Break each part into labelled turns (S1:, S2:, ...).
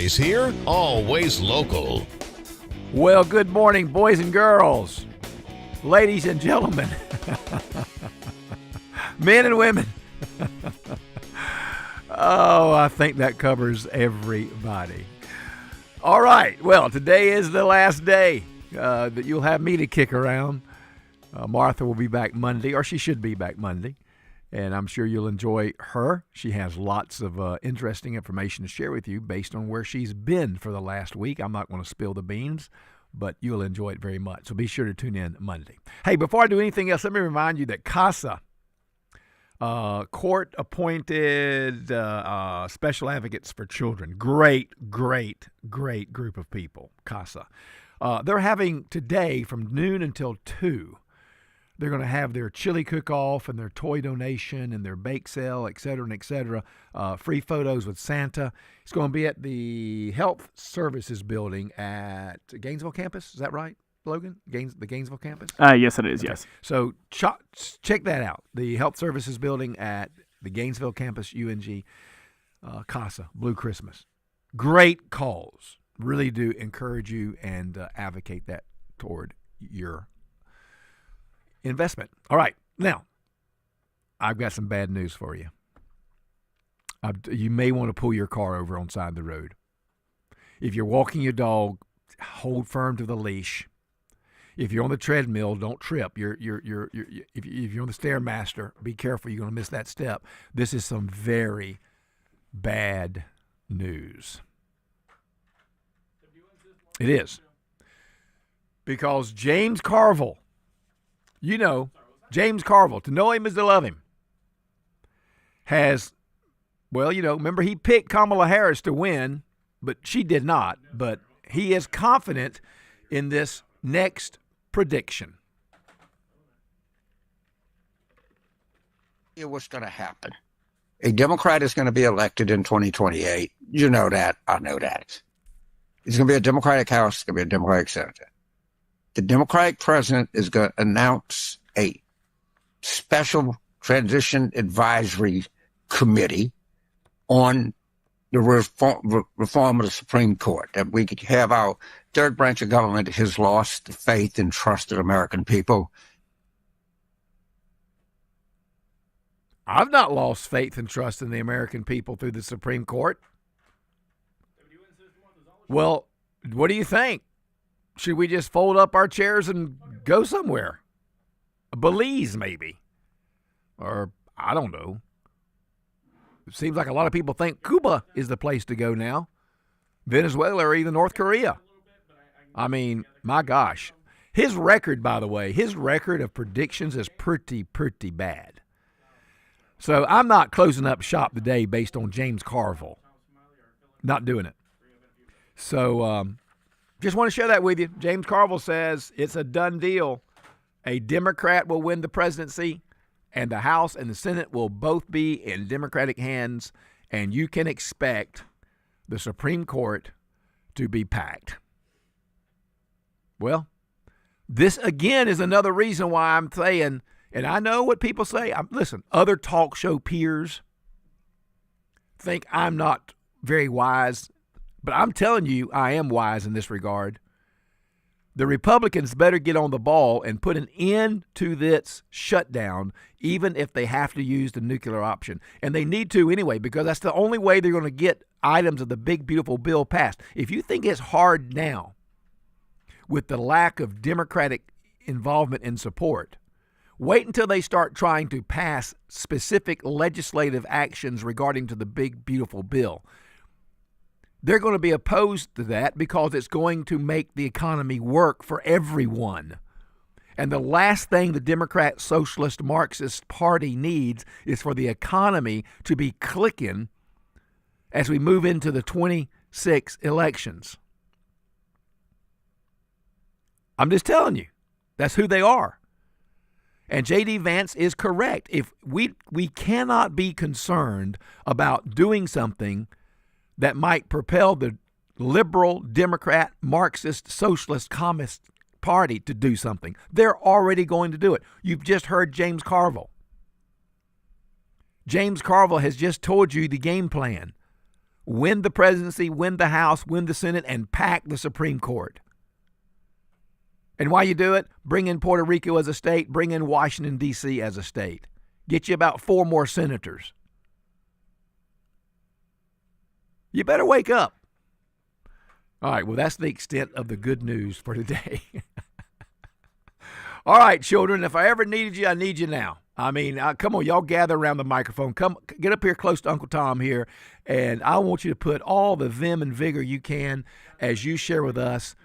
S1: Always here, always local.
S2: Well, good morning, boys and girls, ladies and gentlemen, men and women. Oh, I think that covers everybody. All right. Well, today is the last day that you'll have me to kick around. Martha will be back Monday, or she should be back Monday, and I'm sure you'll enjoy her. She has lots of interesting information to share with you based on where she's been for the last week. I'm not going to spill the beans, but you'll enjoy it very much. So be sure to tune in Monday. Hey, before I do anything else, let me remind you that CASA, court-appointed special advocates for children, great group of people, CASA. They're having today from noon until 2. They're going to have their chili cook-off and their toy donation and their bake sale, et cetera, free photos with Santa. It's going to be at the Health Services Building at Gainesville campus. Is that right, Logan? The Gainesville campus?
S3: Yes, it is, okay. Yes.
S2: So check that out. The Health Services Building at the Gainesville campus, UNG, CASA, Blue Christmas. Great cause. Really do encourage you and advocate that toward your investment. All right. Now, I've got some bad news for you. You may want to pull your car over on the side of the road. If you're walking your dog, hold firm to the leash. If you're on the treadmill, don't trip. If you're on the Stairmaster, be careful. You're going to miss that step. This is some very bad news. It is. Because James Carville, you know, James Carville, to know him is to love him, has, well, you know, remember he picked Kamala Harris to win, but she did not. But he is confident in this next prediction.
S4: What's going to happen? A Democrat is going to be elected in 2028. You know that. I know that. It's going to be a Democratic House. It's going to be a Democratic Senator. The Democratic president is going to announce a special transition advisory committee on the reform of the Supreme Court, that we could have our third branch of government has lost the faith and trust of the American people.
S2: I've not lost faith and trust in the American people through the Supreme Court. Well, what do you think? Should we just fold up our chairs and go somewhere? Belize, maybe. Or, I don't know. It seems like a lot of people think Cuba is the place to go now. Venezuela or even North Korea. I mean, my gosh. His record, by the way, his record of predictions is pretty bad. So I'm not closing up shop today based on James Carville. Not doing it. So, just want to share that with you. James Carville says it's a done deal. A Democrat will win the presidency, and the House and the Senate will both be in Democratic hands, and you can expect the Supreme Court to be packed. Well, this again is another reason why I'm saying, and I know what people say. Listen, other talk show peers think I'm not very wise, but I'm telling you, I am wise in this regard. The Republicans better get on the ball and put an end to this shutdown, even if they have to use the nuclear option. And they need to anyway, because that's the only way they're going to get items of the big, beautiful bill passed. If you think it's hard now, with the lack of Democratic involvement and support, wait until they start trying to pass specific legislative actions regarding to the big, beautiful bill. They're going to be opposed to that because it's going to make the economy work for everyone. And the last thing the Democrat Socialist Marxist Party needs is for the economy to be clicking as we move into the 26 elections. I'm just telling you, that's who they are. And J.D. Vance is correct. If we cannot be concerned about doing something that might propel the liberal, Democrat, Marxist, Socialist, Communist Party to do something. They're already going to do it. You've just heard James Carville. James Carville has just told you the game plan. win the presidency, win the House, win the Senate, and pack the Supreme Court. And why you do it? Bring in Puerto Rico as a state, bring in Washington, D.C. as a state. Get you about 4 more senators. You better wake up. All right, well, that's the extent of the good news for today. All right, children, if I ever needed you, I need you now. I mean, come on, y'all gather around the microphone. Come, get up here close to Uncle Tom here, and I want you to put all the vim and vigor you can as you share with us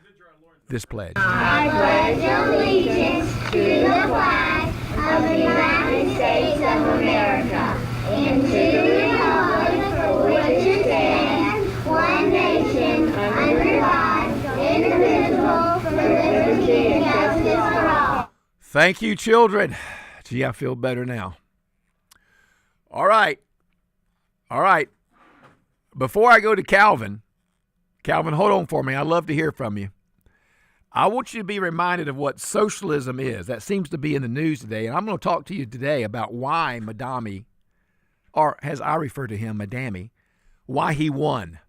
S2: this pledge.
S3: I pledge allegiance to the flag of the United States of America and to the republic for which it stands, one nation, under God, indivisible, with liberty and justice for all.
S2: Thank you, children. Gee, I feel better now. All right. Before I go to Calvin, hold on for me. I'd love to hear from you. I want you to be reminded of what socialism is. That seems to be in the news today. And I'm going to talk to you today about why Madami, or as I refer to him, Madami, why he won.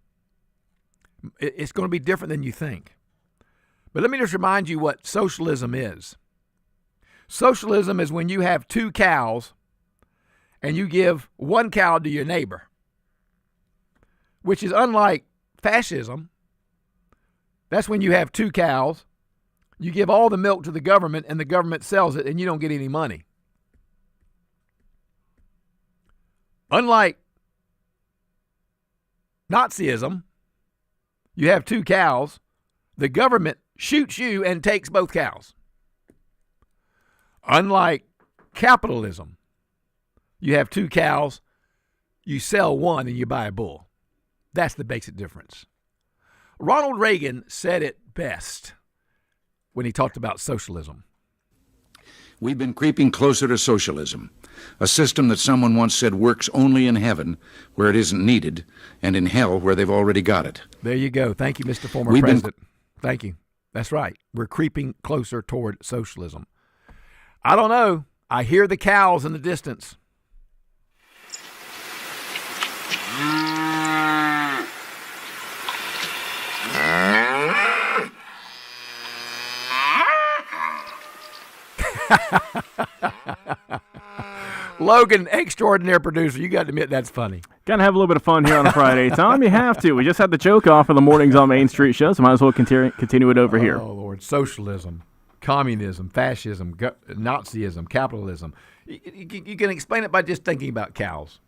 S2: It's going to be different than you think. But let me just remind you what socialism is. Socialism is when you have 2 cows and you give 1 cow to your neighbor, which is unlike fascism. That's when you have 2 cows. You give all the milk to the government, and the government sells it, and you don't get any money. Unlike Nazism, you have 2 cows. The government shoots you and takes both cows. Unlike capitalism, you have 2 cows. You sell one and you buy a bull. That's the basic difference. Ronald Reagan said it best when he talked about socialism.
S5: We've been creeping closer to socialism, a system that someone once said works only in heaven where it isn't needed, and in hell where they've already got it.
S2: There you go. Thank you, Mr. Former President. Thank you. That's right. We're creeping closer toward socialism. I don't know. I hear the cows in the distance. Logan, extraordinary producer, you got to admit that's funny.
S6: Gotta have a little bit of fun here on a Friday, Tom. You have to. We just had the joke off of the Mornings on Main Street show, so might as well continue it over here.
S2: Oh, Lord. Socialism, communism, fascism, Nazism, capitalism. You can explain it by just thinking about cows.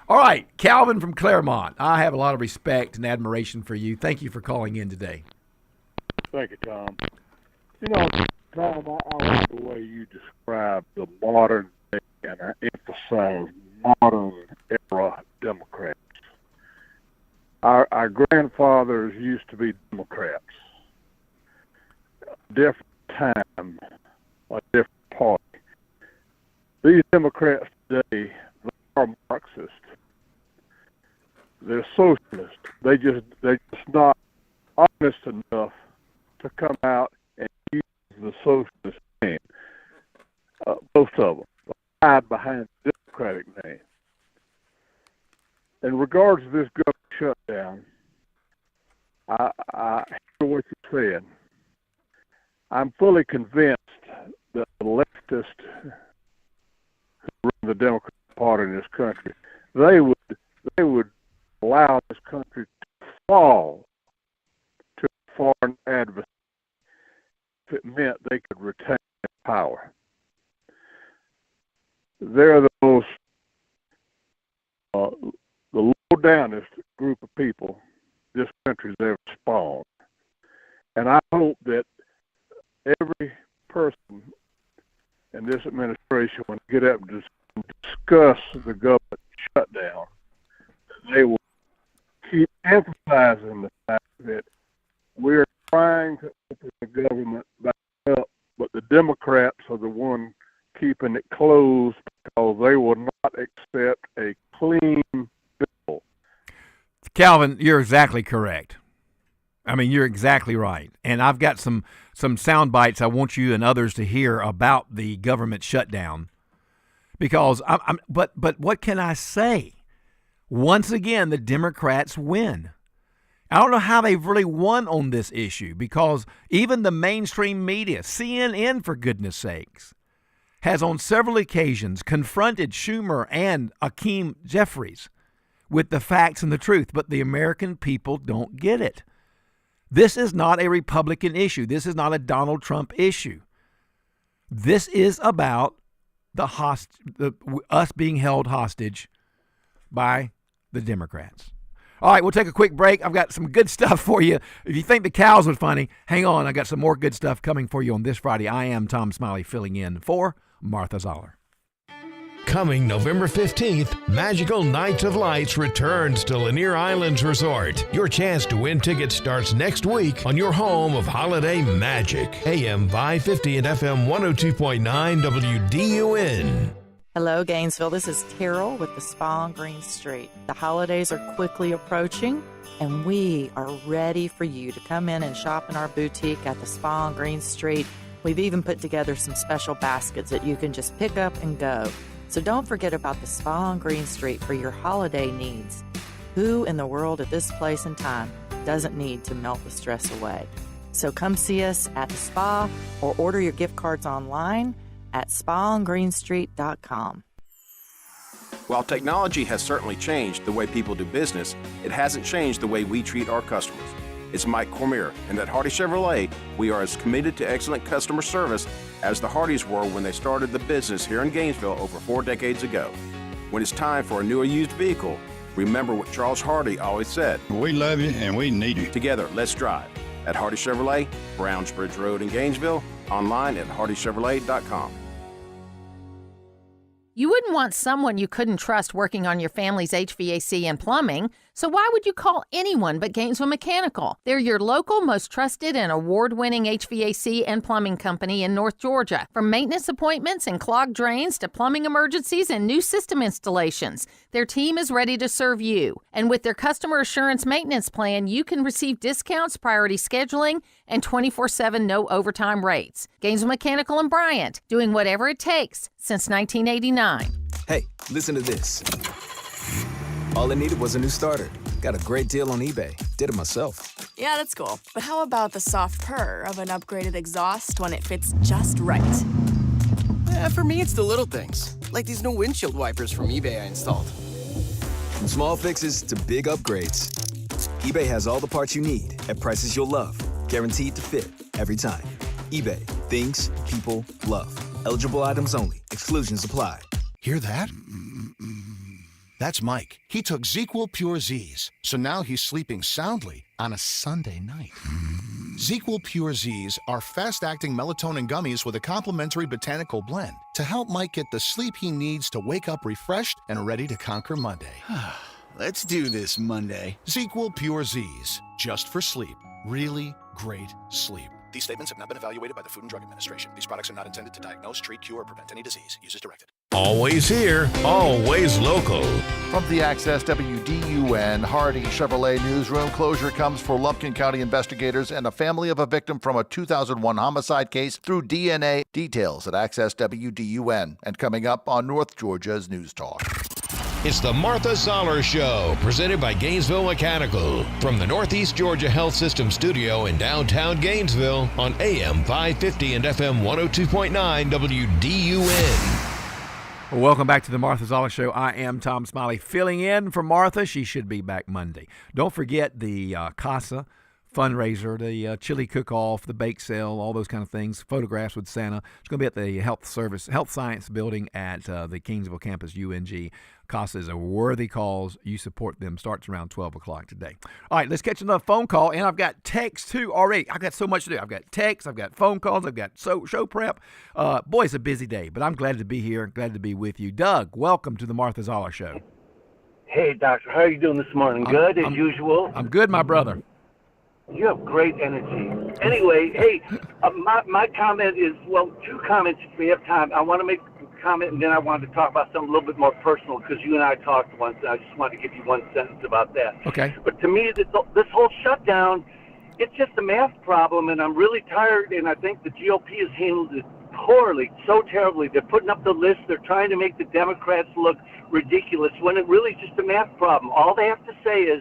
S2: All right, Calvin from Claremont. I have a lot of respect and admiration for you. Thank you for calling in today.
S7: Thank you, Tom. You know, Tom, I like the way you describe the modern day, and I emphasize modern era Democrats. Our grandfathers used to be Democrats. Different time, a different party. These Democrats today, they are Marxist. They're socialist. They're just not honest enough to come out and use the socialist name. Both of them hide behind the Democratic name. In regards to this government shutdown, I hear what you're saying. I'm fully convinced that the leftists who run the Democratic Party in this country, they would allow this country to fall to a foreign adversary if it meant they could retain power. They're the most the low-downest group of people this country's ever spawned. And I hope that every person in this administration, when they get up and discuss the government shutdown, they will keep emphasizing the fact that we're trying to open the government back up, but the Democrats are the one keeping it closed because they will not accept a clean bill.
S2: Calvin, you're exactly correct. I mean, you're exactly right. And I've got some sound bites I want you and others to hear about the government shutdown. Because but what can I say? Once again, the Democrats win. I don't know how they've really won on this issue, because even the mainstream media, CNN for goodness sakes, has on several occasions confronted Schumer and Hakeem Jeffries with the facts and the truth, but the American people don't get it. This is not a Republican issue. This is not a Donald Trump issue. This is about us being held hostage by the Democrats. All right, we'll take a quick break. I've got some good stuff for you. If you think the cows were funny, hang on. I got some more good stuff coming for you on this Friday. I am Tom Smiley, filling in for Martha Zoller.
S1: Coming November 15th, Magical Nights of Lights returns to Lanier Islands Resort. Your chance to win tickets starts next week on your home of holiday magic. AM 550 and FM 102.9 WDUN.
S8: Hello, Gainesville. This is Carol with the Spa on Green Street. The holidays are quickly approaching, and we are ready for you to come in and shop in our boutique at the Spa on Green Street. We've even put together some special baskets that you can just pick up and go. So don't forget about the Spa on Green Street for your holiday needs. Who in the world at this place and time doesn't need to melt the stress away? So come see us at the spa or order your gift cards online at spaongreenstreet.com.
S9: While technology has certainly changed the way people do business, it hasn't changed the way we treat our customers. It's Mike Cormier, and at Hardy Chevrolet, we are as committed to excellent customer service as the Hardys were when they started the business here in Gainesville over 4 decades ago. When it's time for a new or used vehicle, remember what Charles Hardy always said.
S10: We love you and we need you.
S9: Together, let's drive. At Hardy Chevrolet, Brownsbridge Road in Gainesville, online at hardychevrolet.com.
S11: You wouldn't want someone you couldn't trust working on your family's HVAC and plumbing, so why would you call anyone but Gainesville Mechanical? They're your local, most trusted and award-winning HVAC and plumbing company in North Georgia. From maintenance appointments and clogged drains to plumbing emergencies and new system installations, their team is ready to serve you. And with their customer assurance maintenance plan, you can receive discounts, priority scheduling, and 24/7 no overtime rates. Gainesville Mechanical and Bryant, doing whatever it takes since 1989.
S12: Hey, listen to this. All I needed was a new starter. Got a great deal on eBay. Did it myself.
S13: Yeah, that's cool. But how about the soft purr of an upgraded exhaust when it fits just right?
S12: For me, it's the little things, like these new windshield wipers from eBay I installed. From small fixes to big upgrades, eBay has all the parts you need at prices you'll love. Guaranteed to fit every time. eBay. Things people love. Eligible items only. Exclusions apply.
S14: Hear that? That's Mike. He took ZQL Pure Z's, so now he's sleeping soundly on a Sunday night. ZQL Pure Z's are fast-acting melatonin gummies with a complementary botanical blend to help Mike get the sleep he needs to wake up refreshed and ready to conquer Monday.
S15: Let's do this Monday.
S14: ZQL Pure Z's, just for sleep. Really great sleep. These statements have not been evaluated by the Food and Drug Administration. These products are not intended to diagnose, treat, cure, or prevent any disease. Use as directed.
S1: Always here, always local.
S16: From the Access WDUN Hardy Chevrolet newsroom, closure comes for Lumpkin County investigators and a family of a victim from a 2001 homicide case through DNA. Details at Access WDUN. And coming up on North Georgia's News Talk.
S1: It's the Martha Zoller Show, presented by Gainesville Mechanical. From the Northeast Georgia Health System studio in downtown Gainesville on AM 550 and FM 102.9 WDUN.
S2: Well, welcome back to the Martha Zoller Show. I am Tom Smiley, filling in for Martha. She should be back Monday. Don't forget the CASA fundraiser, the chili cook-off, the bake sale, all those kind of things, photographs with Santa. It's going to be at the Health Science Building at the Kingsville campus, UNG. CASA is a worthy cause. You support them. Starts around 12 o'clock today. All right, let's catch another phone call. And I've got texts, too, already. I've got so much to do. I've got texts. I've got phone calls. I've got show prep. Boy, it's a busy day, but I'm glad to be here. Glad to be with you. Doug, welcome to the Martha Zoller Show.
S17: Hey, Doctor. How are you doing this morning? Good, as usual?
S2: I'm good, my brother.
S17: You have great energy. Anyway, hey, my comment is, well, 2 comments if we have time. I want to make a comment, and then I wanted to talk about something a little bit more personal, because you and I talked once, and I just wanted to give you one sentence about that.
S2: Okay.
S17: But to me, this whole shutdown, it's just a math problem, and I'm really tired, and I think the GOP has handled it poorly, so terribly. They're putting up the list. They're trying to make the Democrats look ridiculous when it really is just a math problem. All they have to say is,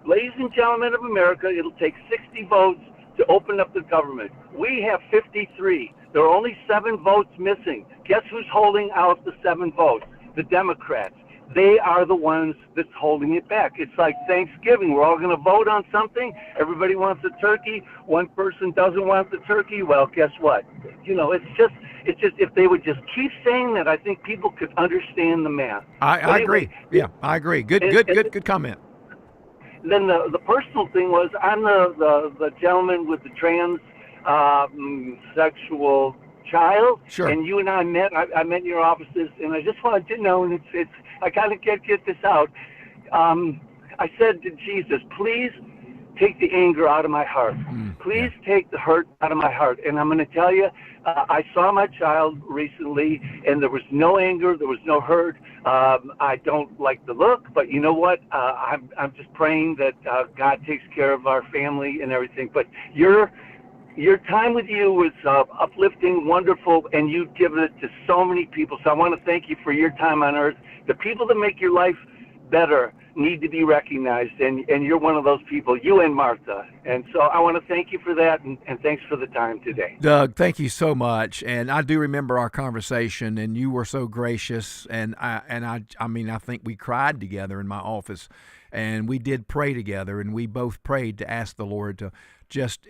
S17: ladies and gentlemen of America, it'll take 60 votes to open up the government. We have 53. There are only 7 votes missing. Guess who's holding out the 7 votes? The Democrats. They are the ones that's holding it back. It's like Thanksgiving. We're all going to vote on something. Everybody wants a turkey. One person doesn't want the turkey. Well, guess what? It's just if they would just keep saying that, I think people could understand the math.
S2: I agree. Yeah, I agree. Good comment.
S17: Then the personal thing was, I'm the gentleman with the trans sexual child.
S2: Sure.
S17: And you and I met. I met in your offices, and I just wanted to know, and it's I gotta get this out. I said to Jesus, please take the anger out of my heart. Please take the hurt out of my heart. And I'm going to tell you, I saw my child recently, and there was no anger, there was no hurt. I don't like the look, but you know what? I'm just praying that God takes care of our family and everything. But your time with you was uplifting, wonderful, and you've given it to so many people. So I want to thank you for your time on earth. The people that make your life better need to be recognized, and you're one of those people, you and Martha. And so I want to thank you for that, and thanks for the time today.
S2: Doug, thank you so much. And I do remember our conversation, and you were so gracious. And I think we cried together in my office, and we did pray together, and we both prayed to ask the Lord to just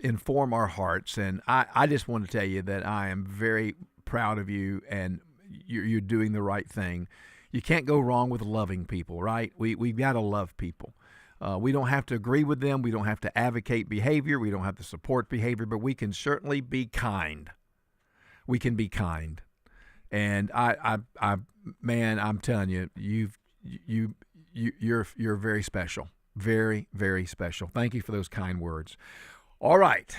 S2: inform our hearts. And I just want to tell you that I am very proud of you, and you're doing the right thing. You can't go wrong with loving people, right? We've got to love people. We don't have to agree with them. We don't have to advocate behavior. We don't have to support behavior, but we can certainly be kind. We can be kind. And man, I'm telling you, you're very special. Very, very special. Thank you for those kind words. All right.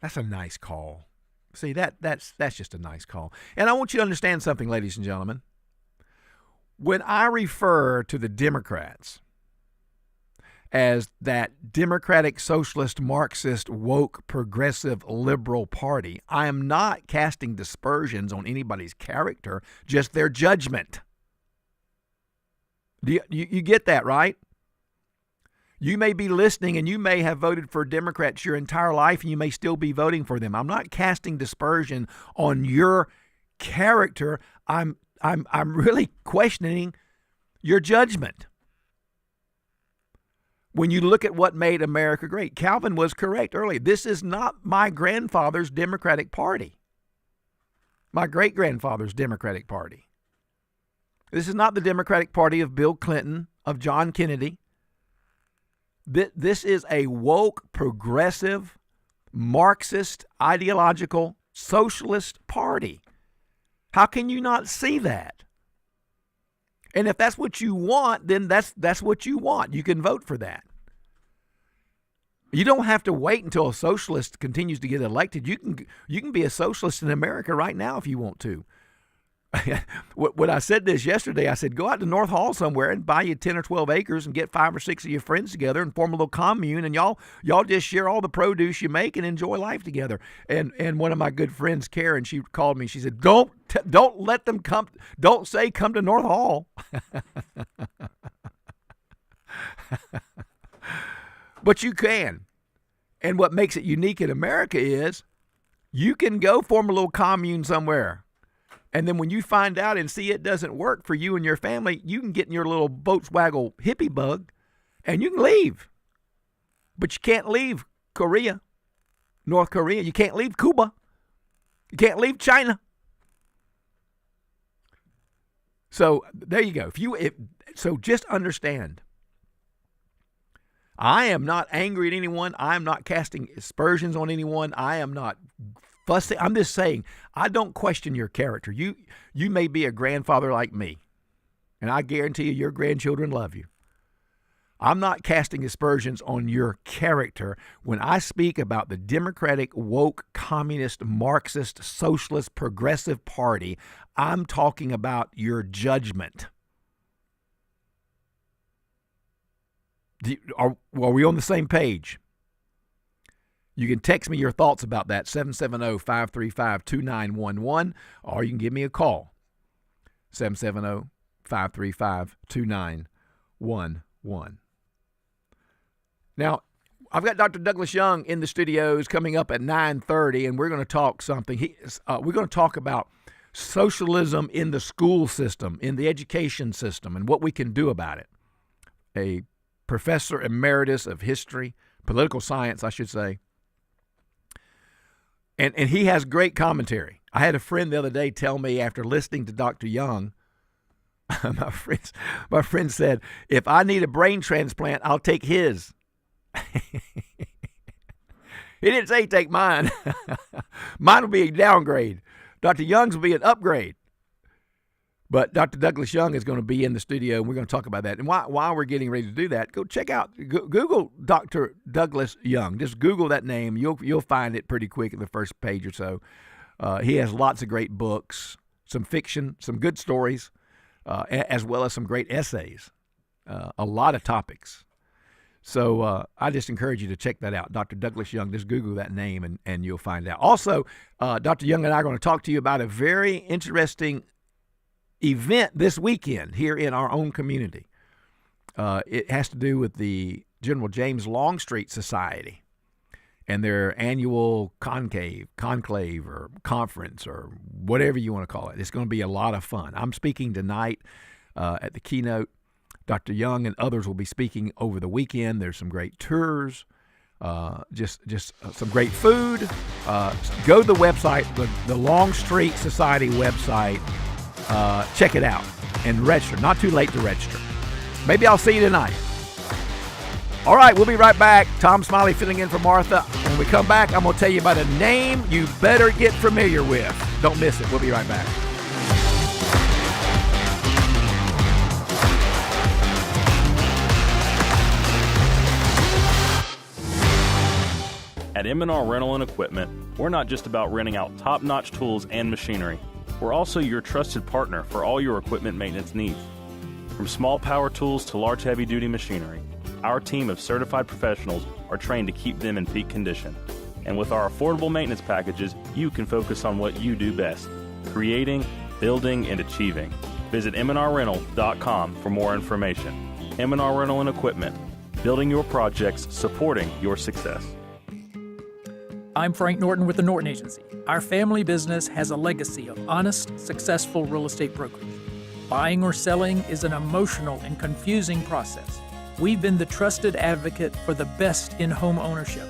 S2: That's a nice call. See, that's just a nice call. And I want you to understand something, ladies and gentlemen. When I refer to the Democrats as that Democratic, Socialist, Marxist, woke, progressive, liberal party, I am not casting dispersions on anybody's character, just their judgment. Do you get that, right? You may be listening and you may have voted for Democrats your entire life and you may still be voting for them. I'm not casting dispersion on your character. I'm really questioning your judgment. When you look at what made America great, Calvin was correct earlier. This is not my grandfather's Democratic Party. My great-grandfather's Democratic Party. This is not the Democratic Party of Bill Clinton, of John Kennedy. This is a woke, progressive, Marxist, ideological, socialist party. How can you not see that? And if that's what you want, then that's what you want. You can vote for that. You don't have to wait until a socialist continues to get elected. You can be a socialist in America right now if you want to. When I said this yesterday, I said, go out to North Hall somewhere and buy you 10 or 12 acres and get 5 or 6 of your friends together and form a little commune, and y'all just share all the produce you make and enjoy life together. And one of my good friends, Karen, she called me. She said, don't let them come. Don't say come to North Hall. But you can. And what makes it unique in America is you can go form a little commune somewhere. And then when you find out and see it doesn't work for you and your family, you can get in your little Volkswagen hippie bug and you can leave. But you can't leave Korea, North Korea. You can't leave Cuba. You can't leave China. So there you go. So just understand, I am not angry at anyone. I am not casting aspersions on anyone. I am not fussing. I'm just saying, I don't question your character. You may be a grandfather like me, and I guarantee you your grandchildren love you. I'm not casting aspersions on your character when I speak about the Democratic, woke, communist, Marxist, socialist, progressive party. I'm talking about your judgment. Are we on the same page? You can text me your thoughts about that, 770-535-2911, or you can give me a call, 770-535-2911. Now, I've got Dr. Douglas Young in the studios coming up at 9:30, and we're going to talk something. We're going to talk about socialism in the school system, in the education system, and what we can do about it. A professor emeritus of history, political science, I should say. And he has great commentary. I had a friend the other day tell me after listening to Dr. Young, my friend said, if I need a brain transplant, I'll take his. He didn't say take mine. Mine will be a downgrade. Dr. Young's will be an upgrade. But Dr. Douglas Young is going to be in the studio, and we're going to talk about that. And while we're getting ready to do that, go check out, Google Dr. Douglas Young. Just Google that name. You'll find it pretty quick at the first page or so. He has lots of great books, some fiction, some good stories, as well as some great essays, a lot of topics. So I just encourage you to check that out, Dr. Douglas Young. Just Google that name, and you'll find out. Also, Dr. Young and I are going to talk to you about a very interesting event this weekend here in our own community. It has to do with the General James Longstreet Society and their annual conclave or conference or whatever you want to call it. It's going to be a lot of fun. I'm speaking tonight at the keynote. Dr. Young and others will be speaking over the weekend. There's some great tours, just some great food. Go to the website, the Longstreet Society website. Check it out and register. Not too late to register. Maybe I'll see you tonight. All right, we'll be right back. Tom Smiley filling in for Martha. When we come back, I'm going to tell you about a name you better get familiar with. Don't miss it. We'll be right back.
S18: At M&R Rental and Equipment, we're not just about renting out top-notch tools and machinery. We're also your trusted partner for all your equipment maintenance needs. From small power tools to large heavy-duty machinery, our team of certified professionals are trained to keep them in peak condition. And with our affordable maintenance packages, you can focus on what you do best, creating, building, and achieving. Visit mnrrental.com for more information. M&R Rental and Equipment, building your projects, supporting your success.
S19: I'm Frank Norton with the Norton Agency. Our family business has a legacy of honest, successful real estate brokerage. Buying or selling is an emotional and confusing process. We've been the trusted advocate for the best in home ownership.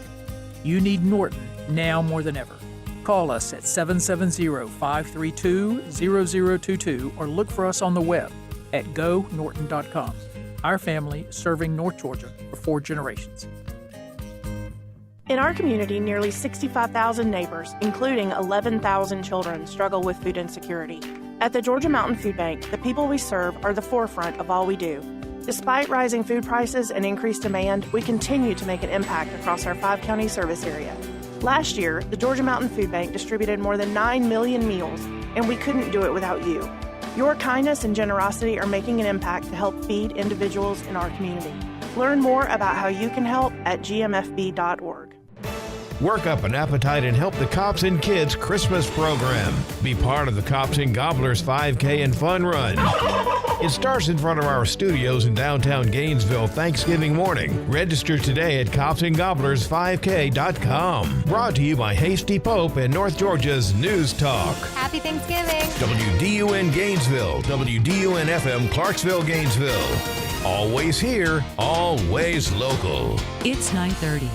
S19: You need Norton now more than ever. Call us at 770-532-0022 or look for us on the web at gonorton.com. Our family serving North Georgia for 4 generations.
S20: In our community, nearly 65,000 neighbors, including 11,000 children, struggle with food insecurity. At the Georgia Mountain Food Bank, the people we serve are the forefront of all we do. Despite rising food prices and increased demand, we continue to make an impact across our 5-county service area. Last year, the Georgia Mountain Food Bank distributed more than 9 million meals, and we couldn't do it without you. Your kindness and generosity are making an impact to help feed individuals in our community. Learn more about how you can help at gmfb.org.
S1: Work up an appetite and help the Cops and Kids Christmas program. Be part of the Cops and Gobblers 5K and Fun Run. It starts in front of our studios in downtown Gainesville Thanksgiving morning. Register today at copsandgobbler's5k.com. Brought to you by Hasty Pope and North Georgia's News Talk.
S21: Happy Thanksgiving.
S1: WDUN Gainesville, WDUN FM Clarksville, Gainesville. Always here, always local.
S22: It's 9:30.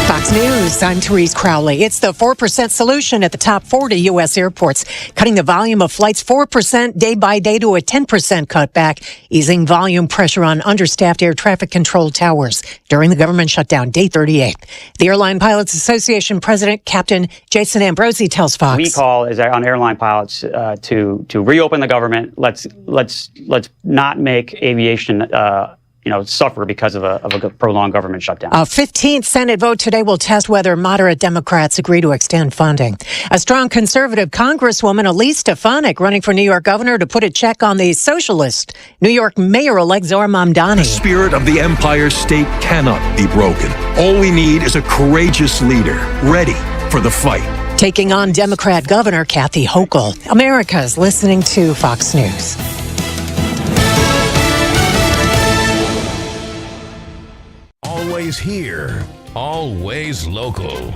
S23: Fox News, I'm Therese Crowley. It's the 4% solution at the top 40 U.S. airports, cutting the volume of flights 4% day by day to a 10% cutback, easing volume pressure on understaffed air traffic control towers during the government shutdown, day 38. The Airline Pilots Association president, Captain Jason Ambrosi, tells Fox.
S24: We call is on airline pilots to reopen the government. Let's not make aviation suffer because of a prolonged government shutdown.
S23: A 15th Senate vote today will test whether moderate Democrats agree to extend funding. A strong conservative Congresswoman, Elise Stefanik, running for New York governor to put a check on the socialist New York mayor-elect Zohar Mamdani.
S3: The spirit of the Empire State cannot be broken. All we need is a courageous leader, ready for the fight.
S23: Taking on Democrat Governor Kathy Hochul. America's listening to Fox News.
S1: Always here, always local.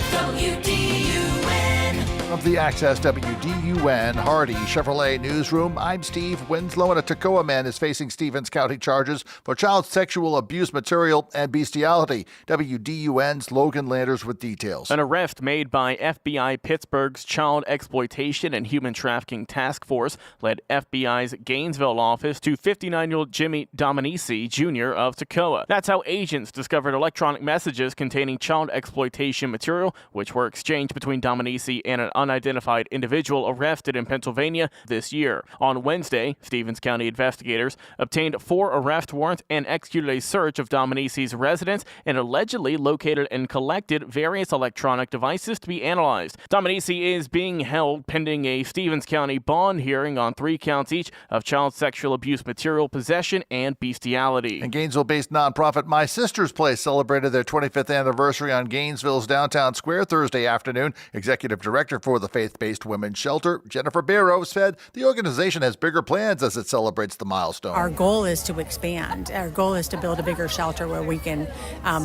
S16: From the Access WDUN Hardy Chevrolet Newsroom, I'm Steve Winslow, and a Toccoa man is facing Stevens County charges for child sexual abuse material and bestiality. WDUN's Logan Landers with details.
S6: An arrest made by FBI Pittsburgh's Child Exploitation and Human Trafficking Task Force led FBI's Gainesville office to 59-year-old Jimmy Dominici, Jr. of Toccoa. That's how agents discovered electronic messages containing child exploitation material, which were exchanged between Dominici and an unidentified individual arrested in Pennsylvania this year. On Wednesday, Stevens County investigators obtained 4 arrest warrants and executed a search of Dominici's residence and allegedly located and collected various electronic devices to be analyzed. Dominici is being held pending a Stevens County bond hearing on 3 counts each of child sexual abuse material possession and bestiality.
S16: And Gainesville-based nonprofit My Sister's Place celebrated their 25th anniversary on Gainesville's downtown square Thursday afternoon. Executive Director for the faith-based women's shelter, Jennifer Barrow, said the organization has bigger plans as it celebrates the milestone.
S4: Our goal is to expand. Our goal is to build a bigger shelter where we can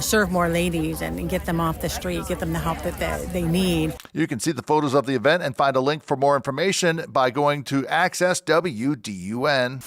S4: serve more ladies and get them off the street, get them the help that they need.
S16: You can see the photos of the event and find a link for more information by going to Access WDUN.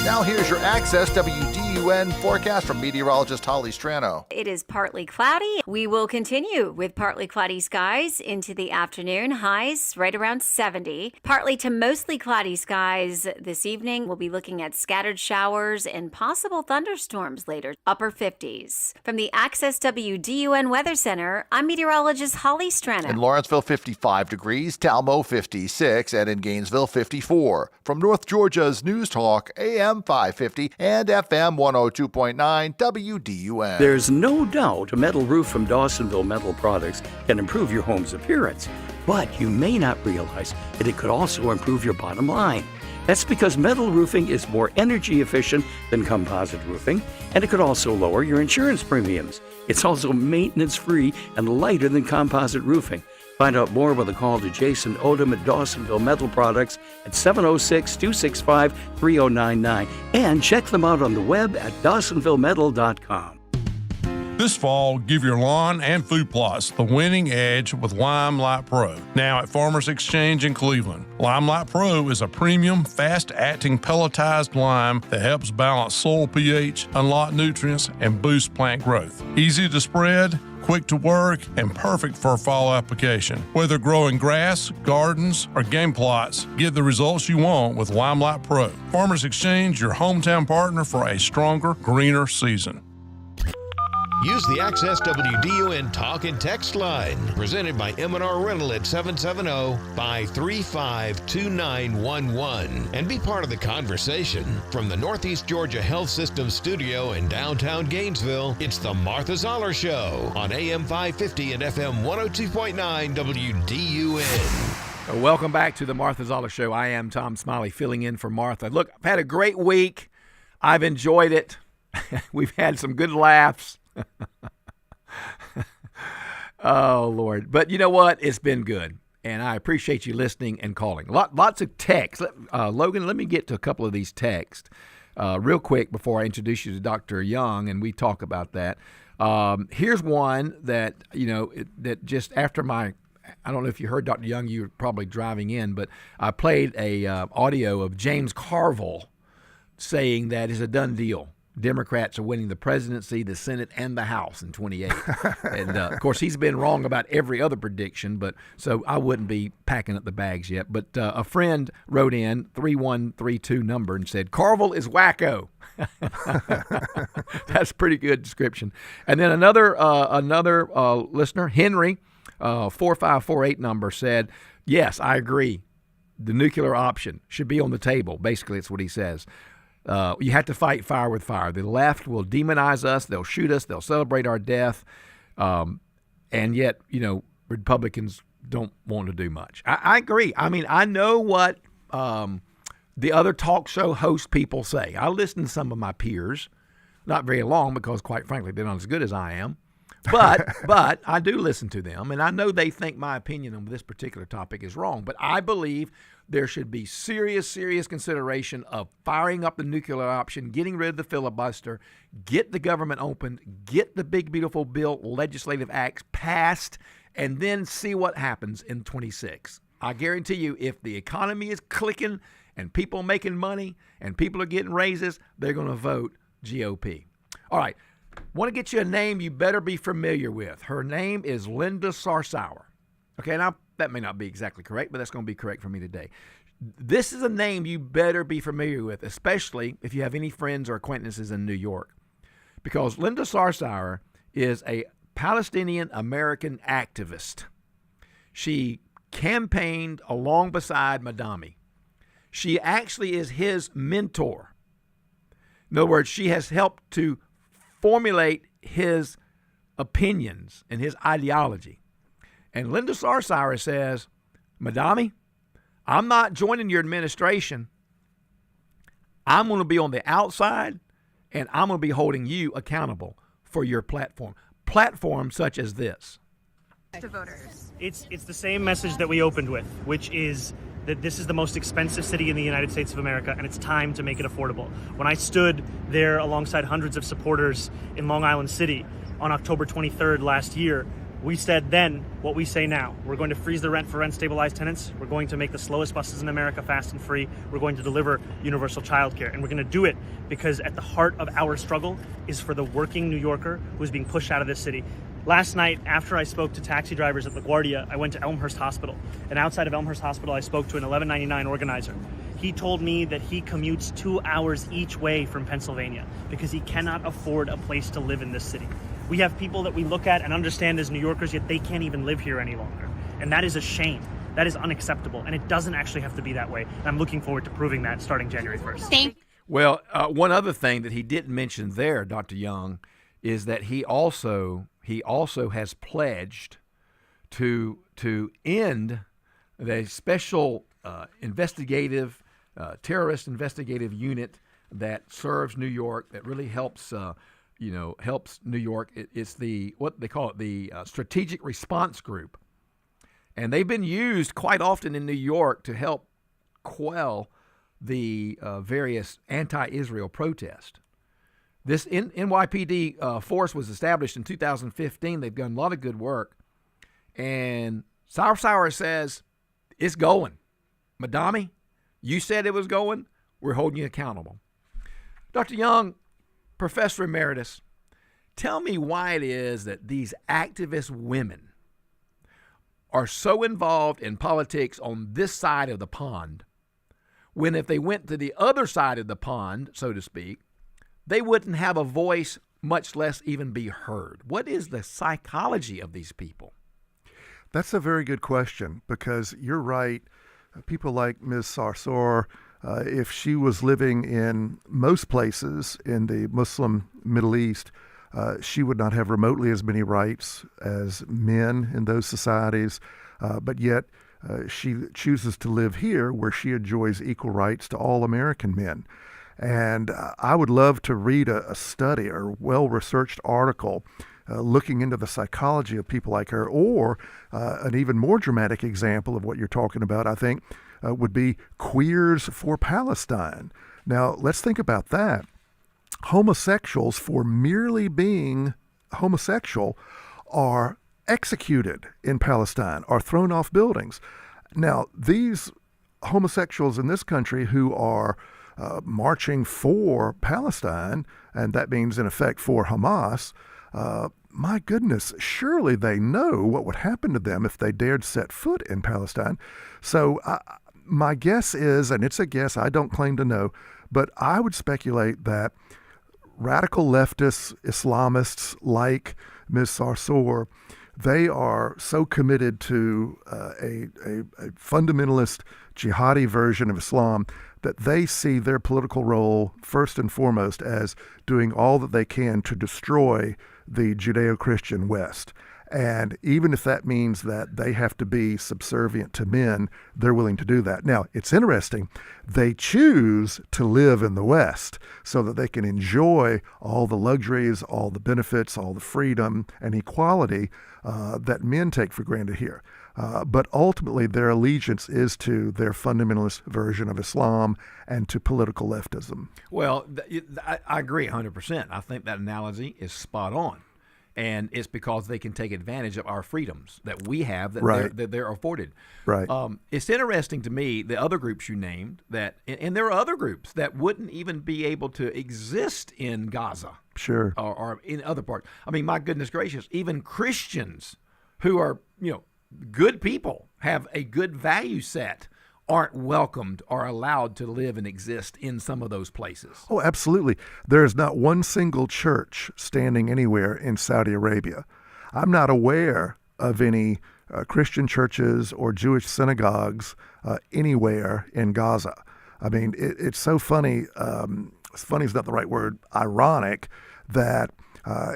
S16: Now here's your Access WDUN forecast from meteorologist Holly Strano.
S21: It is partly cloudy. We will continue with partly cloudy skies into the afternoon. Highs right around 70. Partly to mostly cloudy skies this evening. We'll be looking at scattered showers and possible thunderstorms later. Upper 50s. From the Access WDUN Weather Center, I'm meteorologist Holly Strano.
S16: In Lawrenceville, 55 degrees. Talmo, 56. And in Gainesville, 54. From North Georgia's News Talk, AM 550 and FM 102.9 WDUN.
S22: There's no doubt a metal roof from Dawsonville Metal Products can improve your home's appearance, but you may not realize that it could also improve your bottom line. That's because metal roofing is more energy efficient than composite roofing, and it could also lower your insurance premiums. It's also maintenance-free and lighter than composite roofing. Find out more with a call to Jason Odom at Dawsonville Metal Products at 706-265-3099 and check them out on the web at dawsonvillemetal.com.
S25: This fall, give your lawn and food plots the winning edge with Limelight Pro. Now at Farmers Exchange in Cleveland. Limelight Pro is a premium, fast-acting pelletized lime that helps balance soil pH, unlock nutrients, and boost plant growth. Easy to spread, quick to work, and perfect for a fall application. Whether growing grass, gardens, or game plots, get the results you want with Limelight Pro. Farmers Exchange, your hometown partner for a stronger, greener season.
S1: Use the Access WDUN Talk and Text line, presented by M&R Rental at 770-535-2911, and be part of the conversation. From the Northeast Georgia Health System studio in downtown Gainesville, it's the Martha Zoller Show on AM 550 and FM 102.9 WDUN.
S2: Welcome back to the Martha Zoller Show. I am Tom Smiley, filling in for Martha. Look, I've had a great week. I've enjoyed it. We've had some good laughs. Oh, Lord. But you know what? It's been good. And I appreciate you listening and calling. Lots of texts. Logan, let me get to a couple of these texts real quick before I introduce you to Dr. Young and we talk about that. Here's one that, that just after I don't know if you heard Dr. Young, you were probably driving in, but I played a audio of James Carville saying that it's a done deal. Democrats are winning the presidency, the Senate, and the House in 28. And, of course, he's been wrong about every other prediction, but so I wouldn't be packing up the bags yet. But a friend wrote in 3132 number and said, Carville is wacko. That's a pretty good description. And then another listener, Henry, 4548 number, said, yes, I agree. The nuclear option should be on the table. Basically, that's what he says. You have to fight fire with fire. The left will demonize us. They'll shoot us. They'll celebrate our death. And yet, Republicans don't want to do much. I agree. I mean, I know what the other talk show host people say. I listen to some of my peers, not very long because, quite frankly, they're not as good as I am. But I do listen to them, and I know they think my opinion on this particular topic is wrong. But I believe there should be serious consideration of firing up the nuclear option, getting rid of the filibuster, get the government opened, get the big, beautiful bill, legislative acts passed, and then see what happens in 26. I guarantee you, if the economy is clicking and people making money and people are getting raises, they're going to vote GOP. All right. Want to get you a name you better be familiar with. Her name is Linda Sarsour. Okay, now that may not be exactly correct, but that's going to be correct for me today. This is a name you better be familiar with, especially if you have any friends or acquaintances in New York, because Linda Sarsour is a Palestinian American activist. She campaigned along beside Madami. She actually is his mentor. In other words, she has helped to formulate his opinions and his ideology. And Linda Sarsour says, Madami, I'm not joining your administration. I'm going to be on the outside, and I'm going to be holding you accountable for your platform. Platforms such as this.
S5: To voters. It's the same message that we opened with, which is that this is the most expensive city in the United States of America, and it's time to make it affordable. When I stood there alongside hundreds of supporters in Long Island City on October 23rd last year, we said then what we say now. We're going to freeze the rent for rent-stabilized tenants. We're going to make the slowest buses in America fast and free. We're going to deliver universal childcare, and we're going to do it because at the heart of our struggle is for the working New Yorker who is being pushed out of this city. Last night, after I spoke to taxi drivers at LaGuardia, I went to Elmhurst Hospital. And outside of Elmhurst Hospital, I spoke to an 1199 organizer. He told me that he commutes 2 hours each way from Pennsylvania because he cannot afford a place to live in this city. We have people that we look at and understand as New Yorkers, yet they can't even live here any longer. And that is a shame. That is unacceptable. And it doesn't actually have to be that way. And I'm looking forward to proving that starting January 1st.
S2: Well, one other thing that he didn't mention there, Dr. Young, is that he also has pledged to end the special terrorist investigative unit that serves New York, that really helps helps New York. It's what they call it, the Strategic Response Group, and they've been used quite often in New York to help quell the various anti-Israel protests. This NYPD force was established in 2015. They've done a lot of good work. And Sarsour says, it's going. Madami, you said it was going. We're holding you accountable. Dr. Young, Professor Emeritus, tell me why it is that these activist women are so involved in politics on this side of the pond, when if they went to the other side of the pond, so to speak, they wouldn't have a voice, much less even be heard. What is the psychology of these people?
S7: That's a very good question, because you're right. People like Ms. Sarsour, if she was living in most places in the Muslim Middle East, she would not have remotely as many rights as men in those societies, but yet she chooses to live here where she enjoys equal rights to all American men. And I would love to read a study or well-researched article looking into the psychology of people like her, or an even more dramatic example of what you're talking about, I think, would be Queers for Palestine. Now, let's think about that. Homosexuals, for merely being homosexual, are executed in Palestine, are thrown off buildings. Now, these homosexuals in this country who are marching for Palestine, and that means in effect for Hamas, my goodness, surely they know what would happen to them if they dared set foot in Palestine. So my guess is, and it's a guess, I don't claim to know, but I would speculate that radical leftist Islamists like Ms. Sarsour, They are so committed to a fundamentalist jihadi version of Islam that they see their political role first and foremost as doing all that they can to destroy the Judeo-Christian West. And even if that means that they have to be subservient to men, they're willing to do that. Now, it's interesting. They choose to live in the West so that they can enjoy all the luxuries, all the benefits, all the freedom and equality that men take for granted here. But ultimately, their allegiance is to their fundamentalist version of Islam and to political leftism.
S2: Well, I agree 100%. I think that analogy is spot on. And it's because they can take advantage of our freedoms that we have that they're afforded.
S7: Right.
S2: It's interesting to me, the other groups you named, and there are other groups that wouldn't even be able to exist in Gaza.
S7: Sure.
S2: Or in other parts. I mean, my goodness gracious, even Christians who are, good people, have a good value set, aren't welcomed or allowed to live and exist in some of those places.
S7: Oh, absolutely. There is not one single church standing anywhere in Saudi Arabia. I'm not aware of any Christian churches or Jewish synagogues anywhere in Gaza. I mean, it's so funny. Funny is not the right word. Ironic that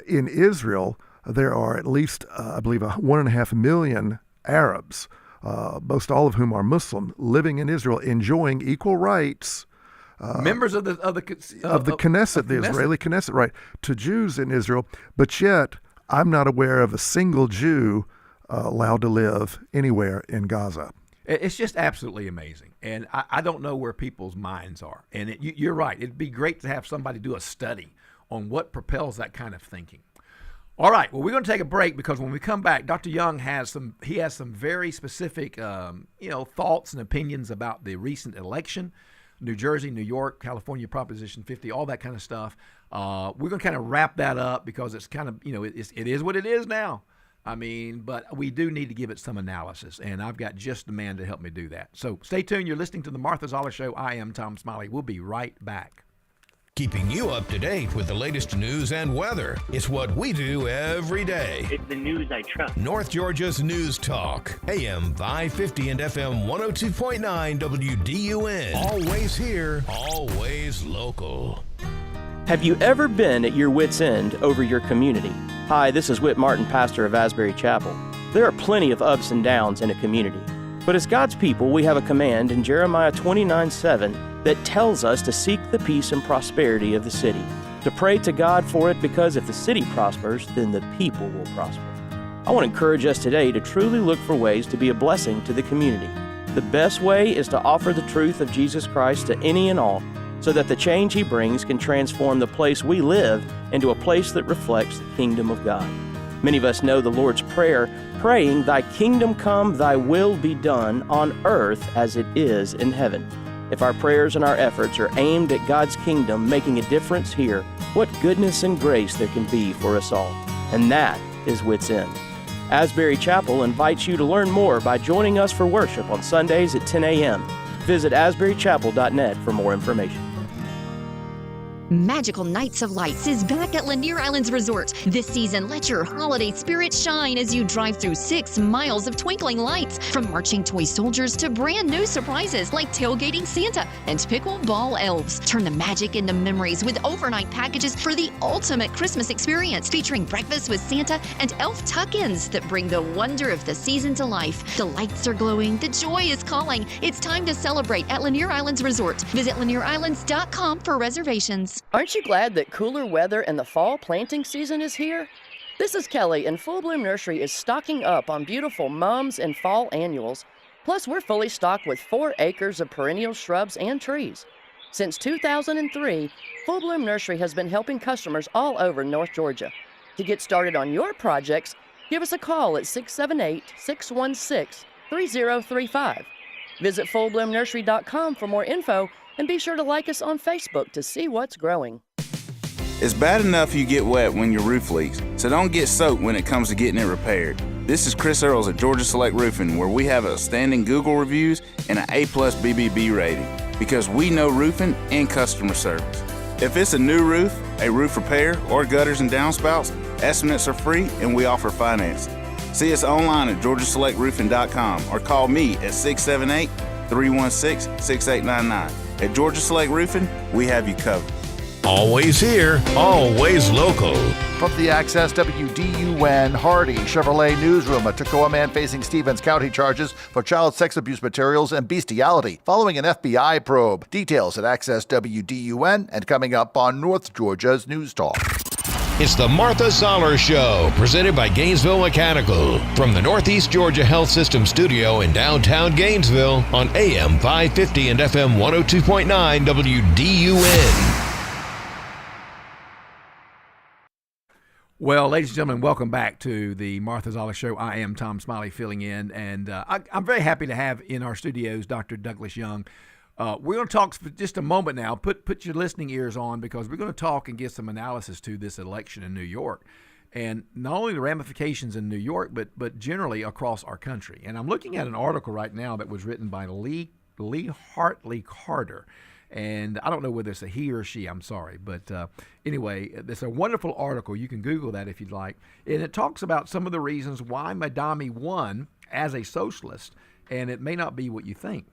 S7: in Israel there are at least, I believe, 1.5 million Arabs, most all of whom are Muslim, living in Israel, enjoying equal rights.
S2: Members of the
S7: Knesset, the Israeli Knesset, right, to Jews in Israel. But yet, I'm not aware of a single Jew allowed to live anywhere in Gaza.
S2: It's just absolutely amazing. And I don't know where people's minds are. And you're right. It'd be great to have somebody do a study on what propels that kind of thinking. All right. Well, we're going to take a break because when we come back, Dr. Young has some very specific, thoughts and opinions about the recent election, New Jersey, New York, California, Proposition 50, all that kind of stuff. We're going to kind of wrap that up because it's kind of, it is what it is now. I mean, but we do need to give it some analysis, and I've got just the man to help me do that. So stay tuned. You're listening to the Martha Zoller Show. I am Tom Smiley. We'll be right back.
S1: Keeping you up to date with the latest news and weather. It's what we do every day.
S8: It's the news I trust.
S1: North Georgia's News Talk. AM 550 and FM 102.9 WDUN. Always here, always local.
S9: Have you ever been at your wit's end over your community? Hi, this is Whit Martin, pastor of Asbury Chapel. There are plenty of ups and downs in a community. But as God's people, we have a command in Jeremiah 29:7 that tells us to seek the peace and prosperity of the city, to pray to God for it, because if the city prospers, then the people will prosper. I want to encourage us today to truly look for ways to be a blessing to the community. The best way is to offer the truth of Jesus Christ to any and all, so that the change He brings can transform the place we live into a place that reflects the kingdom of God. Many of us know the Lord's Prayer, praying, "Thy kingdom come, thy will be done on earth as it is in heaven." If our prayers and our efforts are aimed at God's kingdom making a difference here, what goodness and grace there can be for us all. And that is Wit's End. Asbury Chapel invites you to learn more by joining us for worship on Sundays at 10 a.m. Visit asburychapel.net for more information.
S10: Magical Nights of Lights is back at Lanier Islands Resort. This season, let your holiday spirit shine as you drive through 6 miles of twinkling lights, from marching toy soldiers to brand new surprises like tailgating Santa and pickleball elves. Turn the magic into memories with overnight packages for the ultimate Christmas experience, featuring breakfast with Santa and elf tuck-ins that bring the wonder of the season to life. The lights are glowing, the joy is calling. It's time to celebrate at Lanier Islands Resort. Visit LanierIslands.com for reservations.
S11: Aren't you glad that cooler weather and the fall planting season is here? This is Kelly, and Full Bloom Nursery is stocking up on beautiful mums and fall annuals. Plus, we're fully stocked with 4 acres of perennial shrubs and trees. Since 2003, Full Bloom Nursery has been helping customers all over North Georgia. To get started on your projects, give us a call at 678-616-3035. Visit FullBloomNursery.com for more info, and be sure to like us on Facebook to see what's growing.
S13: It's bad enough you get wet when your roof leaks, so don't get soaked when it comes to getting it repaired. This is Chris Earls at Georgia Select Roofing, where we have outstanding Google reviews and an A+ BBB rating, because we know roofing and customer service. If it's a new roof, a roof repair, or gutters and downspouts, estimates are free and we offer financing. See us online at georgiaselectroofing.com or call me at 678-316-6899. At Georgia Select Roofing, we have you covered.
S1: Always here, always local.
S16: From the Access WDUN Hardy Chevrolet Newsroom, a Tacoma man facing Stevens County charges for child sex abuse materials and bestiality following an FBI probe. Details at Access WDUN and coming up on North Georgia's News Talk.
S1: It's the Martha Zoller Show, presented by Gainesville Mechanical, from the Northeast Georgia Health System studio in downtown Gainesville on AM 550 and FM 102.9 WDUN.
S2: Well, ladies and gentlemen, welcome back to the Martha Zoller Show. I am Tom Smiley filling in, and I'm very happy to have in our studios Dr. Douglas Young. We're going to talk for just a moment now. Put your listening ears on, because we're going to talk and get some analysis to this election in New York, and not only the ramifications in New York, but generally across our country. And I'm looking at an article right now that was written by Lee Hartley Carter. And I don't know whether it's a he or she, I'm sorry. But anyway, it's a wonderful article. You can Google that if you'd like. And it talks about some of the reasons why Madami won as a socialist, and it may not be what you think.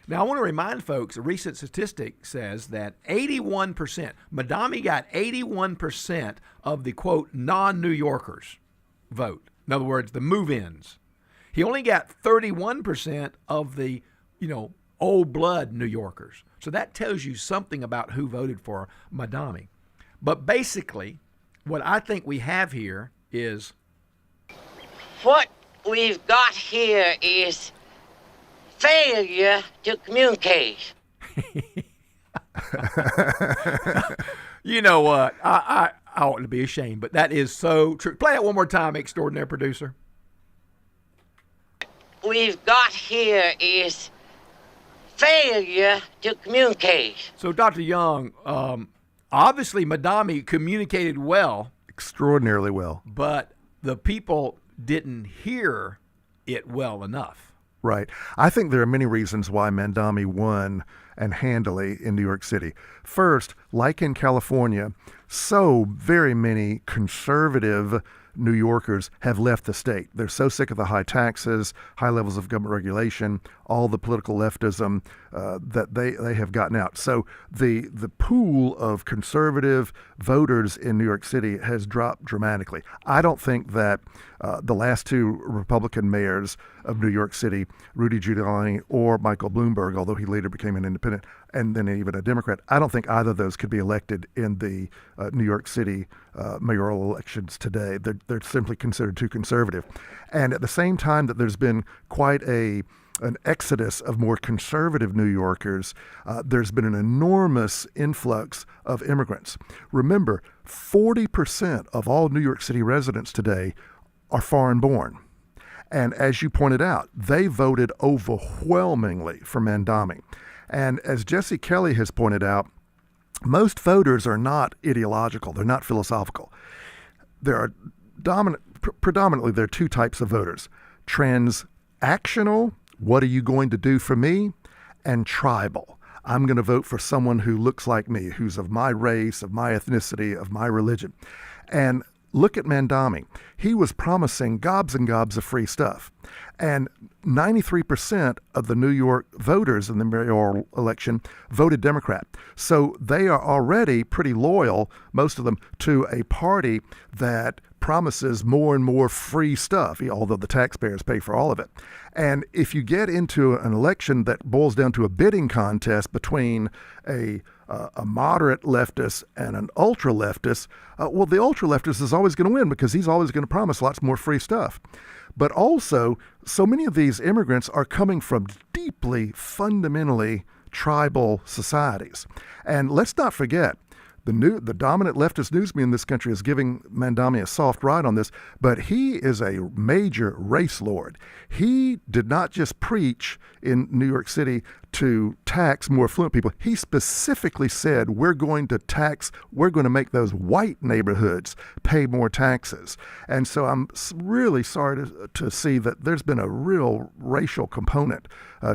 S2: Now, I want to remind folks, a recent statistic says that 81%, Madami got 81% of the, quote, non-New Yorkers vote. In other words, the move-ins. He only got 31% of the, old blood New Yorkers. So that tells you something about who voted for Madami. But basically, what I think we have here is...
S8: What we've got here is failure to communicate.
S2: You know what? I ought to be ashamed, but that is so true. Play that one more time, extraordinary producer.
S8: We've got here is failure to communicate.
S2: So, Dr. Young, obviously Madami communicated well.
S7: Extraordinarily well.
S2: But the people didn't hear it well enough.
S7: Right. I think there are many reasons why Madami won, and handily, in New York City. First, like in California, so very many conservative New Yorkers have left the state. They're so sick of the high taxes, high levels of government regulation, all the political leftism that they have gotten out. So the pool of conservative voters in New York City has dropped dramatically. I don't think that the last two Republican mayors of New York City, Rudy Giuliani or Michael Bloomberg, although he later became an independent and then even a Democrat, I don't think either of those could be elected in the New York City mayoral elections today. They're simply considered too conservative. And at the same time that there's been quite an exodus of more conservative New Yorkers, there's been an enormous influx of immigrants. Remember, 40% of all New York City residents today are foreign born. And as you pointed out, they voted overwhelmingly for Madami. And as Jesse Kelly has pointed out, most voters are not ideological. They're not philosophical. There are predominantly there are two types of voters: transactional, what are you going to do for me? And tribal, I'm going to vote for someone who looks like me, who's of my race, of my ethnicity, of my religion. And look at Madami. He was promising gobs and gobs of free stuff. And 93% of the New York voters in the mayoral election voted Democrat. So they are already pretty loyal, most of them, to a party that promises more and more free stuff, although the taxpayers pay for all of it. And if you get into an election that boils down to a bidding contest between a moderate leftist and an ultra leftist, well, the ultra leftist is always going to win because he's always going to promise lots more free stuff. But also, so many of these immigrants are coming from deeply, fundamentally tribal societies. And let's not forget, the dominant leftist news media in this country is giving Madami a soft ride on this, but he is a major race lord. He did not just preach in New York City to tax more affluent people. He specifically said, we're going to make those white neighborhoods pay more taxes. And so I'm really sorry to see that there's been a real racial component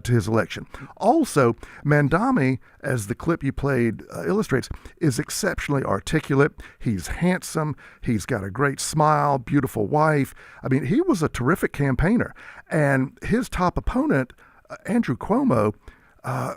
S7: to his election. Also, Mandami, as the clip you played illustrates, is exceptionally articulate. He's handsome. He's got a great smile, beautiful wife. I mean, he was a terrific campaigner. And his top opponent, Andrew Cuomo,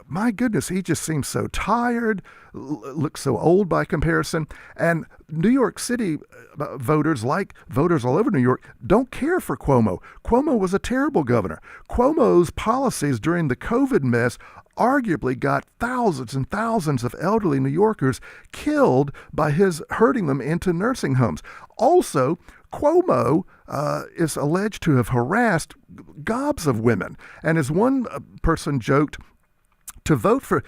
S7: my goodness, he just seems so tired, looks so old by comparison. And New York City voters, like voters all over New York, don't care for Cuomo. Cuomo was a terrible governor. Cuomo's policies during the COVID mess arguably got thousands and thousands of elderly New Yorkers killed by his herding them into nursing homes. Also, Cuomo is alleged to have harassed gobs of women. And as one person joked, to vote for,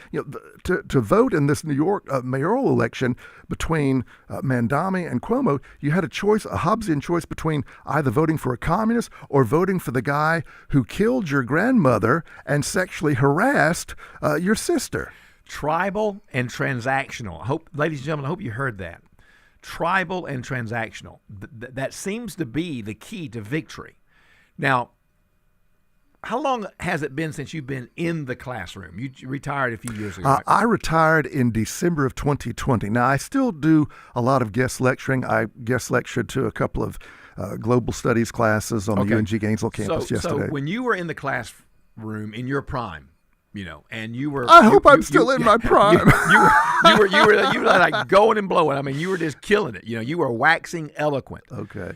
S7: to vote in this New York mayoral election between Mandami and Cuomo, you had a Hobbesian choice between either voting for a communist or voting for the guy who killed your grandmother and sexually harassed your sister.
S2: Tribal and transactional. Ladies and gentlemen, I hope you heard that. Tribal and transactional. That seems to be the key to victory. Now, how long has it been since you've been in the classroom? You retired a few years ago.
S7: I retired in December of 2020. Now, I still do a lot of guest lecturing. I guest lectured to a couple of global studies classes on the UNG Gainesville campus yesterday.
S2: So when you were in the classroom in your prime, and you were.
S7: I hope I'm still in my prime.
S2: You were like going and blowing. I mean, you were just killing it. You were waxing eloquent.
S7: Okay.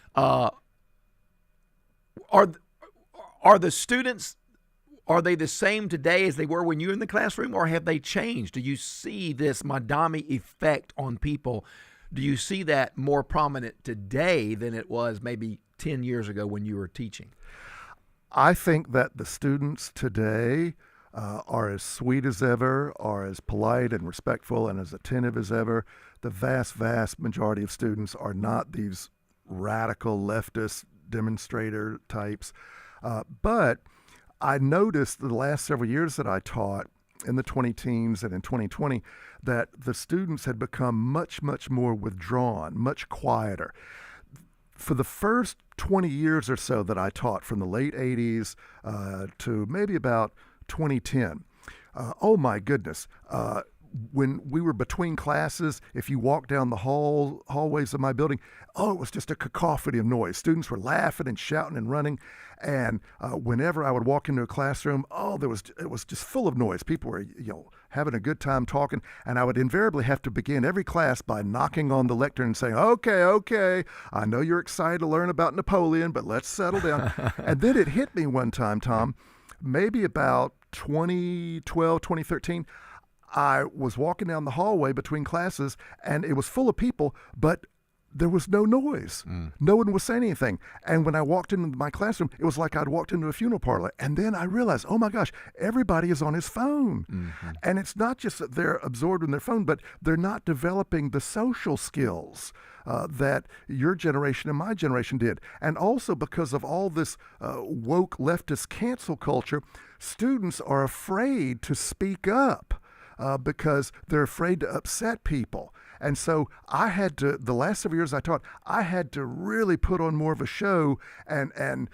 S2: Are the students, are they the same today as they were when you were in the classroom, or have they changed? Do you see this Mandami effect on people? Do you see that more prominent today than it was maybe 10 years ago when you were teaching?
S7: I think that the students today are as sweet as ever, are as polite and respectful and as attentive as ever. The vast, vast majority of students are not these radical leftist demonstrator types. But I noticed the last several years that I taught in the 20-teens and in 2020 that the students had become much, much more withdrawn, much quieter. For the first 20 years or so that I taught, from the late 80s to maybe about 2010, oh my goodness, when we were between classes, if you walked down the hallways of my building, it was just a cacophony of noise. Students were laughing and shouting and running. And whenever I would walk into a classroom, it was just full of noise. People were, having a good time talking. And I would invariably have to begin every class by knocking on the lectern and saying, okay, I know you're excited to learn about Napoleon, but let's settle down. And then it hit me one time, Tom, maybe about 2012, 2013, I was walking down the hallway between classes, and it was full of people, but there was no noise. No one was saying anything. And when I walked into my classroom, it was like I'd walked into a funeral parlor. And then I realized, oh my gosh, everybody is on his phone. Mm-hmm. And it's not just that they're absorbed in their phone, but they're not developing the social skills that your generation and my generation did. And also because of all this woke leftist cancel culture, students are afraid to speak up. Because they're afraid to upset people. And so I had to, the last several years I taught, I had to really put on more of a show and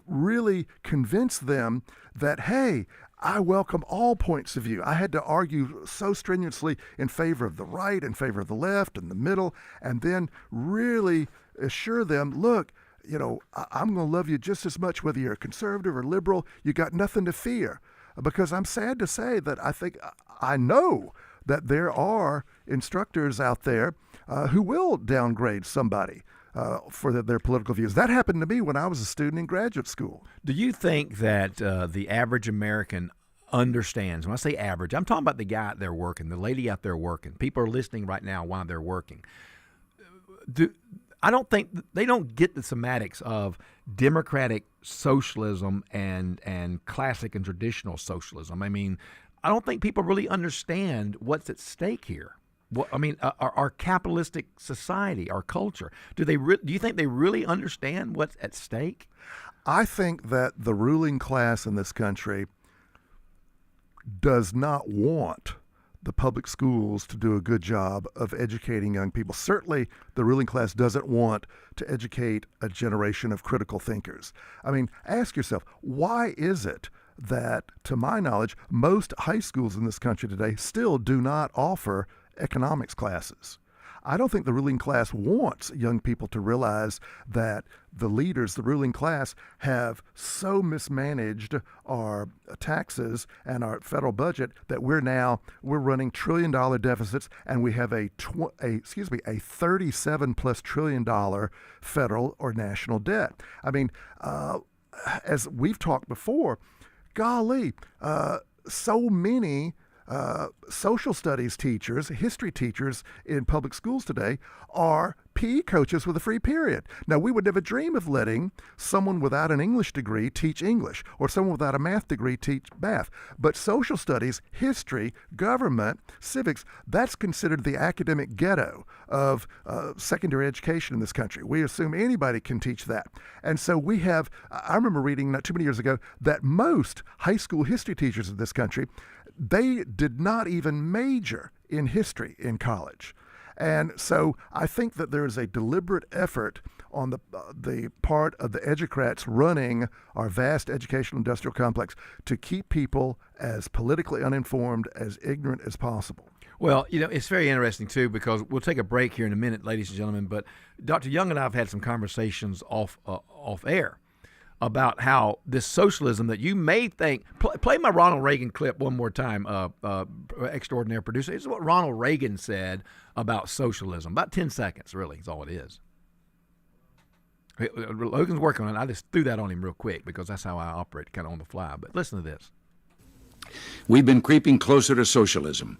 S7: really convince them that, hey, I welcome all points of view. I had to argue so strenuously in favor of the right, in favor of the left, and the middle, and then really assure them, look, I'm going to love you just as much whether you're a conservative or liberal. You got nothing to fear. Because I'm sad to say that I know that there are instructors out there who will downgrade somebody for their political views. That happened to me when I was a student in graduate school.
S2: Do you think that the average American understands? When I say average, I'm talking about the guy out there working, the lady out there working. People are listening right now while they're working. I don't think they don't get the semantics of democratic socialism and classic and traditional socialism. I mean, I don't think people really understand what's at stake here. Our capitalistic society, our culture. Do you think they really understand what's at stake?
S7: I think that the ruling class in this country does not want the public schools to do a good job of educating young people. Certainly, the ruling class doesn't want to educate a generation of critical thinkers. I mean, ask yourself, why is it that, to my knowledge, most high schools in this country today still do not offer economics classes. I don't think the ruling class wants young people to realize that the leaders, the ruling class, have so mismanaged our taxes and our federal budget that we're running $1 trillion deficits, and we have a $37+ trillion federal or national debt. I mean, as we've talked before, golly, so many social studies teachers, history teachers in public schools today are PE coaches with a free period. Now, we would never dream of letting someone without an English degree teach English, or someone without a math degree teach math. But social studies, history, government, civics, that's considered the academic ghetto of secondary education in this country. We assume anybody can teach that. And so we have, I remember reading not too many years ago that most high school history teachers in this country, they did not even major in history in college. And so I think that there is a deliberate effort on the part of the educrats running our vast educational industrial complex to keep people as politically uninformed, as ignorant as possible.
S2: Well, it's very interesting, too, because we'll take a break here in a minute, ladies and gentlemen, but Dr. Young and I have had some conversations off air about how this socialism that you may think play my Ronald Reagan clip one more time, extraordinary producer. This is what Ronald Reagan said about socialism. About 10 seconds, really, is all it is. Logan's working on it. I just threw that on him real quick because that's how I operate, kind of on the fly. But listen to this.
S12: We've been creeping closer to socialism,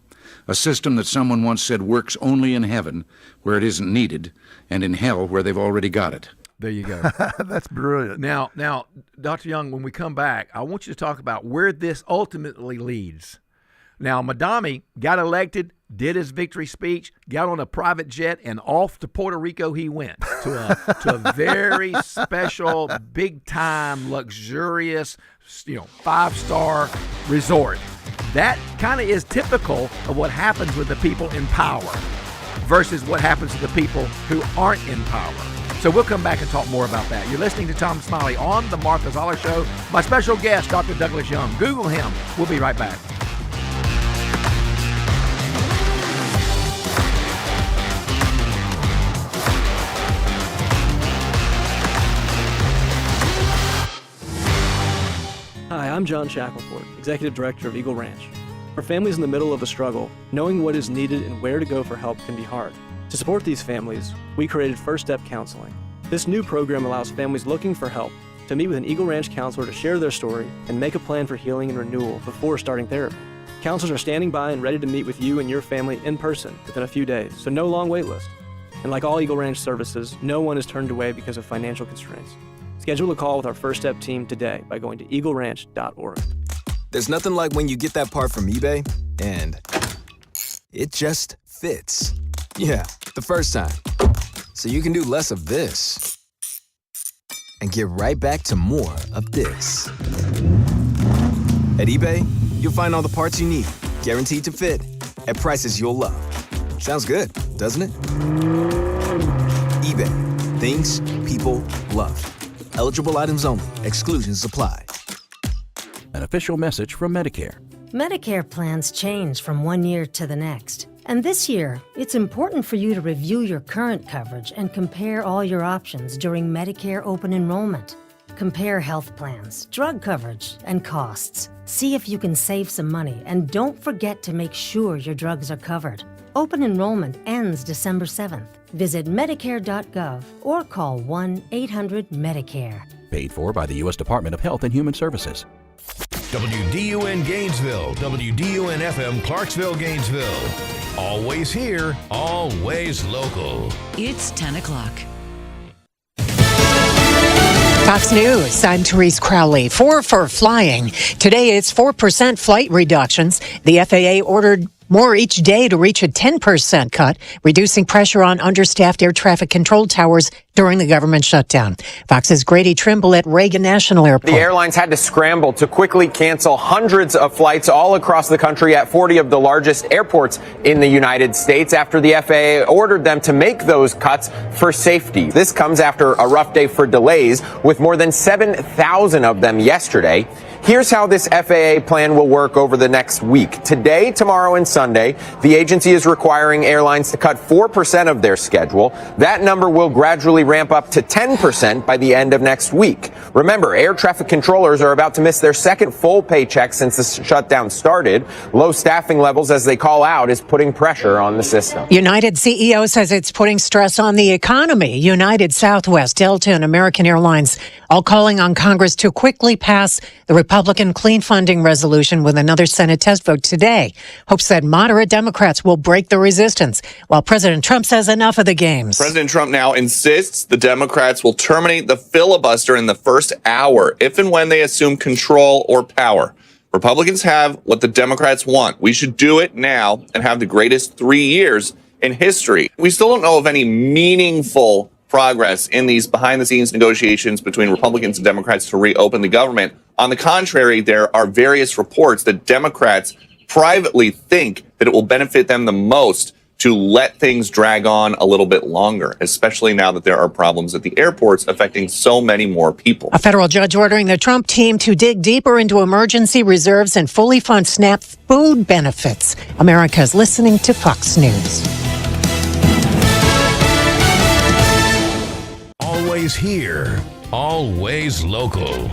S12: a system that someone once said works only in heaven where it isn't needed, and in hell where they've already got it.
S2: There you go.
S7: That's brilliant.
S2: Now, Dr. Young, when we come back, I want you to talk about where this ultimately leads. Now, Madami got elected, did his victory speech, got on a private jet, and off to Puerto Rico he went to a very special, big-time, luxurious, 5-star resort. That kind of is typical of what happens with the people in power versus what happens to the people who aren't in power. So we'll come back and talk more about that. You're listening to Tom Smiley on The Martha Zoller Show. My special guest, Dr. Douglas Young. Google him. We'll be right back.
S14: Hi, I'm John Shackelford, Executive Director of Eagle Ranch. For families in the middle of a struggle, knowing what is needed and where to go for help can be hard. To support these families, we created First Step Counseling. This new program allows families looking for help to meet with an Eagle Ranch counselor to share their story and make a plan for healing and renewal before starting therapy. Counselors are standing by and ready to meet with you and your family in person within a few days, so no long wait list. And like all Eagle Ranch services, no one is turned away because of financial constraints. Schedule a call with our First Step team today by going to eagleranch.org.
S15: There's nothing like when you get that part from eBay and it just fits. Yeah, the first time. So you can do less of this and get right back to more of this. At eBay, you'll find all the parts you need, guaranteed to fit, at prices you'll love. Sounds good, doesn't it? eBay, things people love. Eligible items only. Exclusions apply.
S17: An official message from Medicare.
S18: Medicare plans change from one year to the next. And this year, it's important for you to review your current coverage and compare all your options during Medicare open enrollment. Compare health plans, drug coverage, and costs. See if you can save some money, and don't forget to make sure your drugs are covered. Open enrollment ends December 7th. Visit Medicare.gov or call 1-800-MEDICARE.
S17: Paid for by the U.S. Department of Health and Human Services.
S1: WDUN Gainesville, WDUN FM Clarksville, Gainesville. Always here, always local.
S26: It's 10 o'clock.
S23: Fox News, I'm Therese Crowley. 4 for flying. Today it's 4% flight reductions. The FAA ordered more each day to reach a 10% cut, reducing pressure on understaffed air traffic control towers during the government shutdown. Fox's Grady Trimble at Reagan National Airport.
S27: The airlines had to scramble to quickly cancel hundreds of flights all across the country at 40 of the largest airports in the United States after the FAA ordered them to make those cuts for safety. This comes after a rough day for delays, with more than 7,000 of them yesterday. Here's how this FAA plan will work over the next week. Today, tomorrow, and Sunday, the agency is requiring airlines to cut 4% of their schedule. That number will gradually ramp up to 10% by the end of next week. Remember, air traffic controllers are about to miss their second full paycheck since the shutdown started. Low staffing levels, as they call out, is putting pressure on the system.
S23: United CEO says it's putting stress on the economy. United, Southwest, Delta, and American Airlines all calling on Congress to quickly pass the Republican clean funding resolution with another Senate test vote today. Hopes that moderate Democrats will break the resistance, while President Trump says enough of the games.
S3: President Trump now insists the Democrats will terminate the filibuster in the first hour if and when they assume control or power. Republicans have what the Democrats want. We should do it now and have the greatest 3 years in history. We still don't know of any meaningful progress in these behind-the-scenes negotiations between Republicans and Democrats to reopen the government. On the contrary, there are various reports that Democrats privately think that it will benefit them the most to let things drag on a little bit longer, especially now that there are problems at the airports affecting so many more people.
S23: A federal judge ordering the Trump team to dig deeper into emergency reserves and fully fund SNAP food benefits. America's listening to Fox News.
S1: Always here, always local.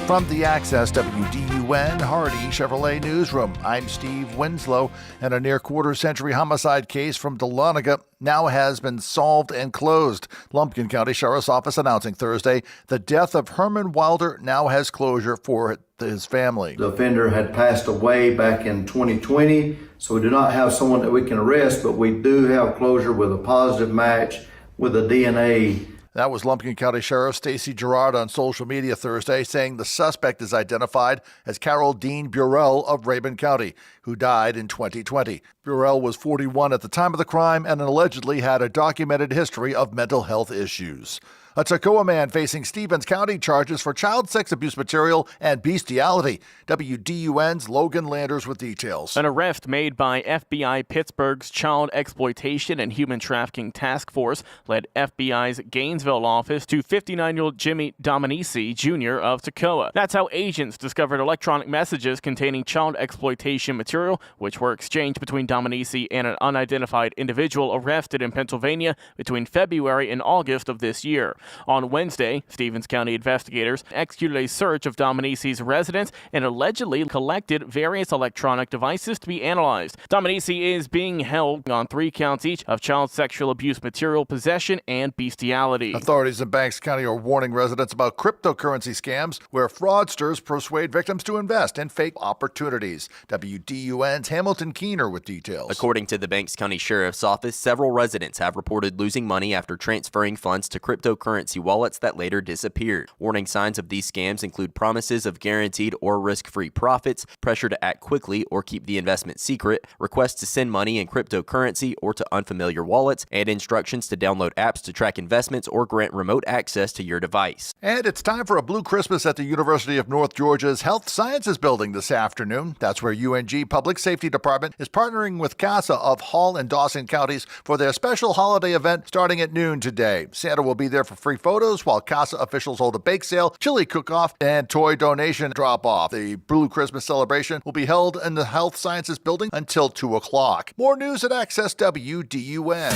S16: From the Access WDUN Hardy Chevrolet Newsroom, I'm Steve Winslow, and a near quarter-century homicide case from Dahlonega now has been solved and closed. Lumpkin County Sheriff's Office announcing Thursday the death of Herman Wilder now has closure for his family.
S4: The offender had passed away back in 2020, so we do not have someone that we can arrest, but we do have closure with a positive match with a DNA.
S16: That was Lumpkin County Sheriff Stacy Gerard on social media Thursday, saying the suspect is identified as Carol Dean Burrell of Rabun County, who died in 2020. Burrell was 41 at the time of the crime and allegedly had a documented history of mental health issues. A Toccoa man facing Stevens County charges for child sex abuse material and bestiality. WDUN's Logan Landers with details.
S6: An arrest made by FBI Pittsburgh's Child Exploitation and Human Trafficking Task Force led FBI's Gainesville office to 59-year-old Jimmy Dominici, Jr. of Toccoa. That's how agents discovered electronic messages containing child exploitation material, which were exchanged between Dominici and an unidentified individual arrested in Pennsylvania between February and August of this year. On Wednesday, Stevens County investigators executed a search of Dominici's residence and allegedly collected various electronic devices to be analyzed. Dominici is being held on 3 counts each of child sexual abuse material possession and bestiality.
S16: Authorities in Banks County are warning residents about cryptocurrency scams where fraudsters persuade victims to invest in fake opportunities. WDUN's Hamilton Keener with details.
S19: According to the Banks County Sheriff's Office, several residents have reported losing money after transferring funds to cryptocurrency wallets that later disappeared. Warning signs of these scams include promises of guaranteed or risk-free profits, pressure to act quickly or keep the investment secret, requests to send money in cryptocurrency or to unfamiliar wallets, and instructions to download apps to track investments or grant remote access to your device.
S16: And it's time for a Blue Christmas at the University of North Georgia's Health Sciences Building this afternoon. That's where UNG Public Safety Department is partnering with CASA of Hall and Dawson counties for their special holiday event starting at noon today. Santa will be there for free photos while CASA officials hold a bake sale, chili cook-off, and toy donation drop-off. The Blue Christmas celebration will be held in the Health Sciences Building until 2 o'clock. More news at Access WDUN.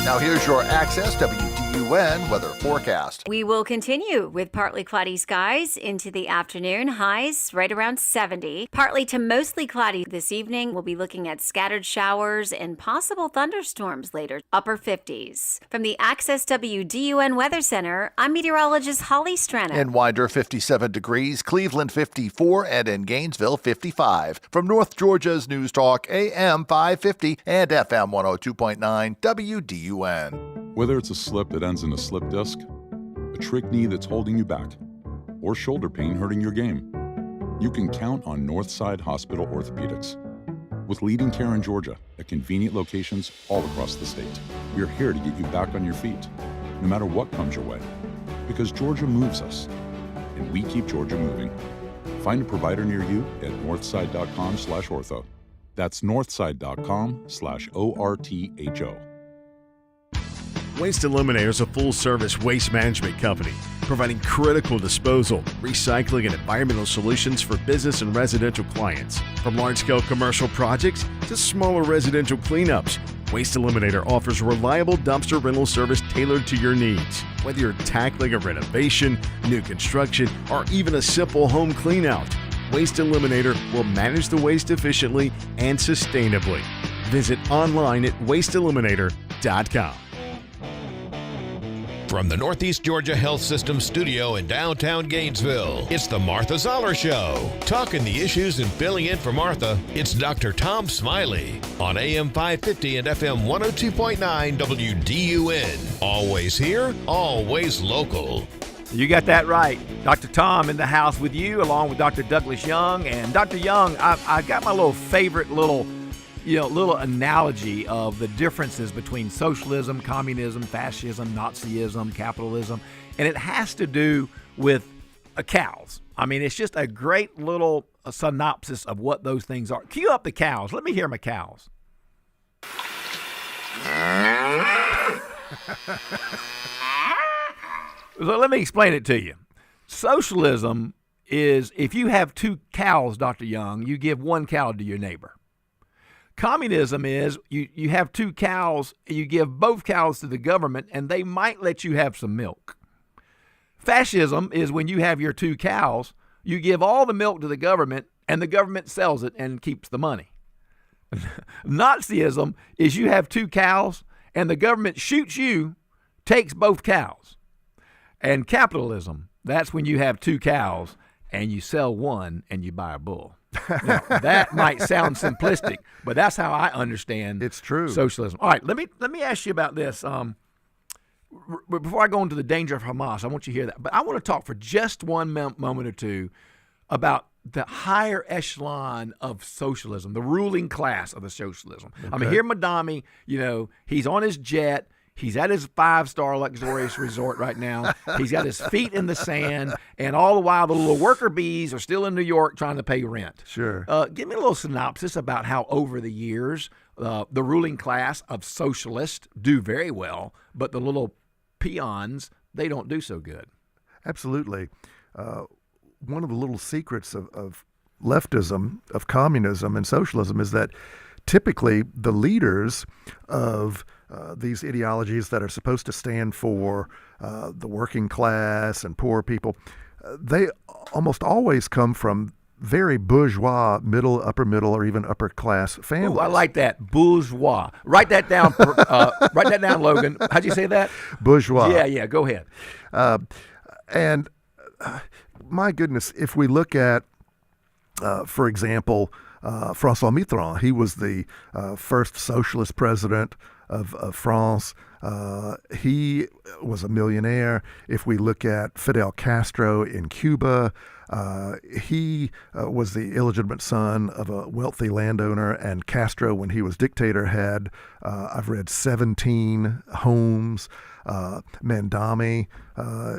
S16: Now here's your Access WDUN weather forecast.
S21: We will continue with partly cloudy skies into the afternoon. Highs right around 70. Partly to mostly cloudy this evening. We'll be looking at scattered showers and possible thunderstorms later. Upper 50s. From the Access WDUN Weather Center, I'm meteorologist Holly Strana.
S16: In Winder, 57 degrees, Cleveland 54, and in Gainesville 55. From North Georgia's News Talk AM 550 and FM 102.9 WDUN.
S20: Whether it's a slip that ends in a slip disc, a trick knee that's holding you back, or shoulder pain hurting your game, you can count on Northside Hospital Orthopedics. With leading care in Georgia at convenient locations all across the state, we're here to get you back on your feet, no matter what comes your way. Because Georgia moves us, and we keep Georgia moving. Find a provider near you at northside.com/ortho. That's northside.com/ORTHO.
S5: Waste Eliminator is a full-service waste management company providing critical disposal, recycling, and environmental solutions for business and residential clients. From large-scale commercial projects to smaller residential cleanups, Waste Eliminator offers reliable dumpster rental service tailored to your needs. Whether you're tackling a renovation, new construction, or even a simple home cleanout, Waste Eliminator will manage the waste efficiently and sustainably. Visit online at wasteeliminator.com.
S1: From the Northeast Georgia Health System studio in downtown Gainesville, it's the Martha Zoller Show. Talking the issues and filling in for Martha, it's Dr. Tom Smiley on AM 550 and FM 102.9 WDUN. Always here, always local.
S2: You got that right. Dr. Tom in the house with you, along with Dr. Douglas Young. And Dr. Young, I got my little favorite little analogy of the differences between socialism, communism, fascism, Nazism, capitalism, and it has to do with cows. I mean, it's just a great little synopsis of what those things are. Cue up the cows. Let me hear my cows. So let me explain it to you. Socialism is if you have 2 cows, Dr. Young, you give 1 cow to your neighbor. Communism is you have 2 cows, you give both cows to the government, and they might let you have some milk. Fascism is when you have your 2 cows, you give all the milk to the government, and the government sells it and keeps the money. Nazism is you have 2 cows, and the government shoots you, takes both cows. And capitalism, that's when you have 2 cows, and you sell one, and you buy a bull. Now, that might sound simplistic, but that's how I understand
S7: it's true
S2: socialism. All right, let me ask you about this. Before I go into the danger of Hamas, I want you to hear that. But I want to talk for just one moment or two about the higher echelon of socialism, the ruling class of the socialism. Okay. I mean, here Madami, he's on his jet. He's at his 5-star luxurious resort right now. He's got his feet in the sand, and all the while the little worker bees are still in New York trying to pay rent.
S7: Sure.
S2: Give me a little synopsis about how over the years the ruling class of socialists do very well, but the little peons, they don't do so good.
S7: Absolutely. One of the little secrets of leftism, of communism and socialism is that typically the leaders of these ideologies that are supposed to stand for the working class and poor people, they almost always come from very bourgeois, upper middle, or even upper class families.
S2: Ooh, I like that, bourgeois. Write that down. Write that down, Logan. How'd you say that?
S7: Bourgeois.
S2: Yeah. Go ahead.
S7: And my goodness, if we look at, for example, François Mitterrand, he was the first socialist president of France. He was a millionaire. If we look at Fidel Castro in Cuba, he was the illegitimate son of a wealthy landowner, and Castro, when he was dictator, had, I've read, 17 homes. Mandami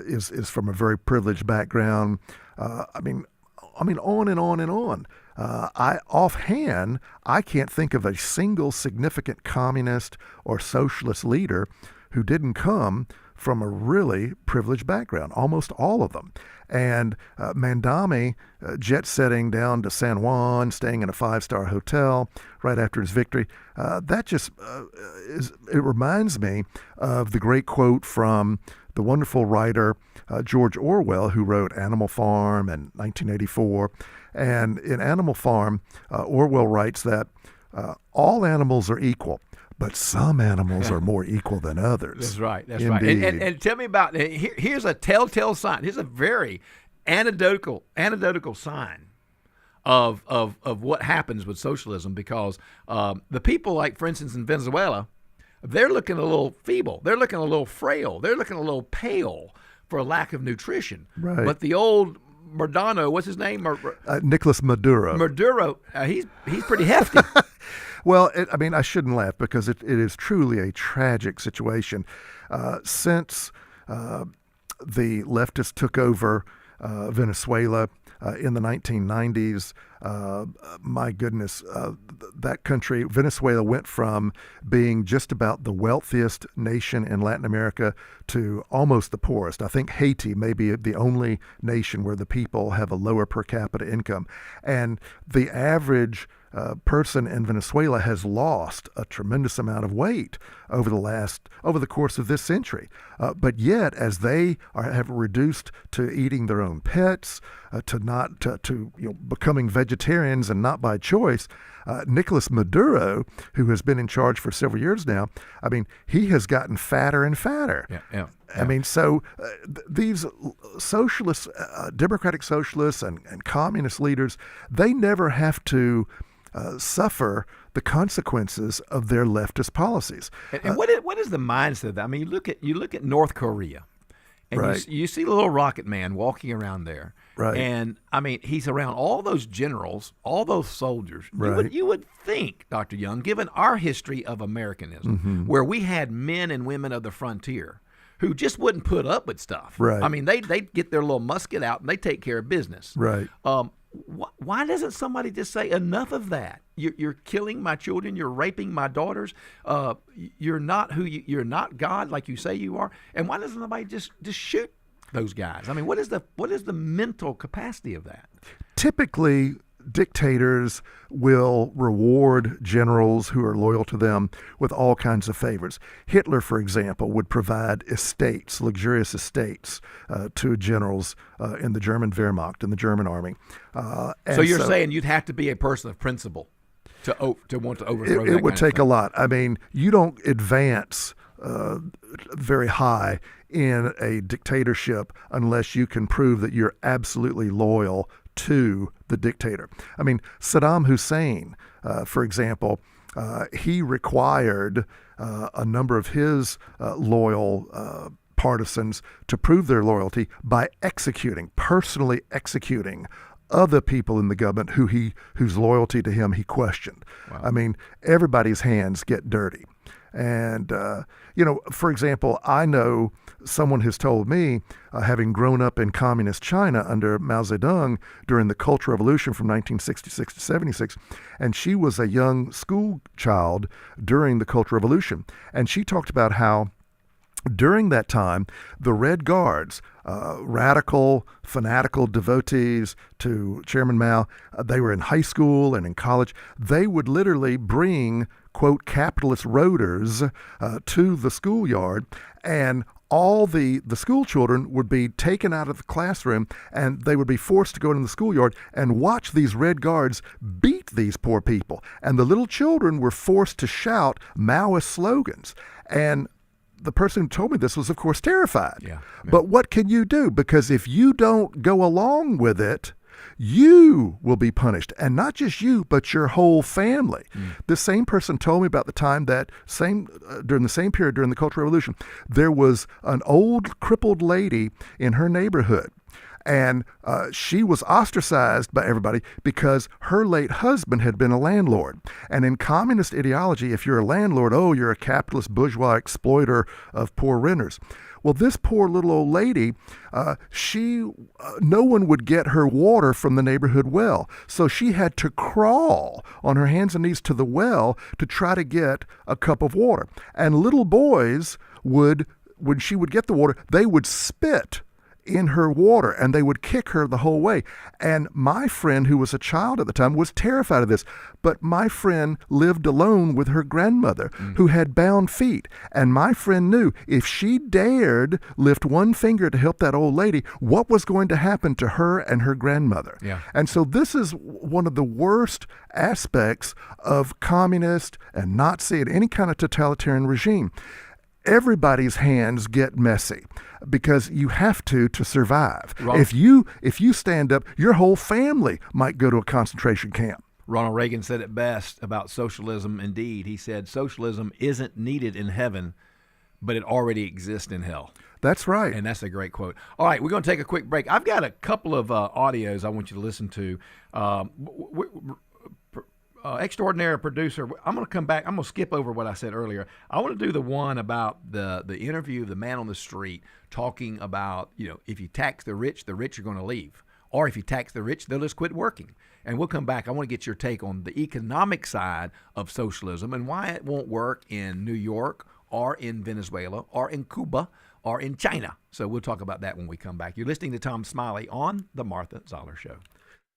S7: is from a very privileged background. I mean, on and on and on. Offhand, I can't think of a single significant communist or socialist leader who didn't come from a really privileged background, almost all of them. And Mandami, jet-setting down to San Juan, staying in a 5-star hotel right after his victory, that just it reminds me of the great quote from the wonderful writer George Orwell, who wrote Animal Farm in 1984. And in Animal Farm, Orwell writes that all animals are equal, but some animals are more equal than others.
S2: That's right. That's
S7: Indeed.
S2: right. And tell me about here's a telltale sign. Here's a very anecdotal sign of what happens with socialism, because the people, like, for instance, in Venezuela, they're looking a little feeble. They're looking a little frail. They're looking a little pale for a lack of nutrition.
S7: Right.
S2: But the old Maduro, what's his name?
S7: Nicolas Maduro.
S2: Maduro, he's pretty hefty.
S7: Well, I shouldn't laugh, because it is truly a tragic situation. Since the leftists took over Venezuela, in the 1990s, my goodness, that country, Venezuela, went from being just about the wealthiest nation in Latin America to almost the poorest. I think Haiti may be the only nation where the people have a lower per capita income. And the average person in Venezuela has lost a tremendous amount of weight over the course of this century. But yet, as they have reduced to eating their own pets, to becoming vegetarians and not by choice, Nicolas Maduro, who has been in charge for several years now, I mean, he has gotten fatter and fatter.
S2: Yeah.
S7: I mean, so these socialists, democratic socialists and communist leaders, they never have to suffer the consequences of their leftist policies.
S2: And what is the mindset of that? I mean, you look at North Korea, and
S7: right.
S2: you see the little rocket man walking around there.
S7: Right.
S2: And, I mean, he's around all those generals, all those soldiers.
S7: Right.
S2: You would think, Dr. Young, given our history of Americanism, where we had men and women of the frontier who just wouldn't put up with stuff.
S7: Right.
S2: I mean, they'd get their little musket out and they take care of business.
S7: Right.
S2: Why doesn't somebody just say enough of that? You're killing my children. You're raping my daughters. You're not you're not God like you say you are. And why doesn't somebody just shoot those guys? I mean, what is the mental capacity of that?
S7: Typically, dictators will reward generals who are loyal to them with all kinds of favors. Hitler, for example, would provide estates, luxurious estates, to generals in the German Wehrmacht, in the German army.
S2: So you're saying you'd have to be a person of principle to want to overthrow that
S7: it would take a lot. I mean, you don't advance very high in a dictatorship unless you can prove that you're absolutely loyal to the dictator. I mean, Saddam Hussein, for example, he required a number of his loyal partisans to prove their loyalty by personally executing other people in the government whose loyalty to him he questioned. Wow. I mean, everybody's hands get dirty. And, for example, I know someone has told me, having grown up in communist China under Mao Zedong during the Cultural Revolution from 1966 to 76, and she was a young school child during the Cultural Revolution. And she talked about how during that time, the Red Guards, radical, fanatical devotees to Chairman Mao, they were in high school and in college. They would literally bring, quote, capitalist roaders to the schoolyard, and all the school children would be taken out of the classroom, and they would be forced to go into the schoolyard and watch these Red Guards beat these poor people. And the little children were forced to shout Maoist slogans. And the person who told me this was, of course, terrified.
S2: Yeah.
S7: But what can you do? Because if you don't go along with it, you will be punished. And not just you, but your whole family. This same person told me about the time that during the same period, during the Cultural Revolution, there was an old crippled lady in her neighborhood. And she was ostracized by everybody because her late husband had been a landlord. And in communist ideology, if you're a landlord, you're a capitalist bourgeois exploiter of poor renters. Well, this poor little old lady, no one would get her water from the neighborhood well. So she had to crawl on her hands and knees to the well to try to get a cup of water. And little boys when she would get the water, they would spit in her water, and they would kick her the whole way. And my friend, who was a child at the time, was terrified of this. But my friend lived alone with her grandmother, who had bound feet. And my friend knew if she dared lift one finger to help that old lady, what was going to happen to her and her grandmother.
S2: Yeah.
S7: And so this is one of the worst aspects of communist and Nazi and any kind of totalitarian regime. Everybody's hands get messy because you have to survive. If you stand up, your whole family might go to a concentration camp.
S2: Ronald Reagan said it best about socialism. Indeed, he said socialism isn't needed in heaven, but it already exists in hell.
S7: That's right.
S2: And that's a great quote. All right, we're going to take a quick break. I've got a couple of audios I want you to listen to. Extraordinary producer, I'm going to come back. I'm going to skip over what I said earlier. I want to do the one about the interview of the man on the street talking about, if you tax the rich are going to leave. Or if you tax the rich, they'll just quit working. And we'll come back. I want to get your take on the economic side of socialism and why it won't work in New York or in Venezuela or in Cuba or in China. So we'll talk about that when we come back. You're listening to Tom Smiley on The Martha Zoller Show.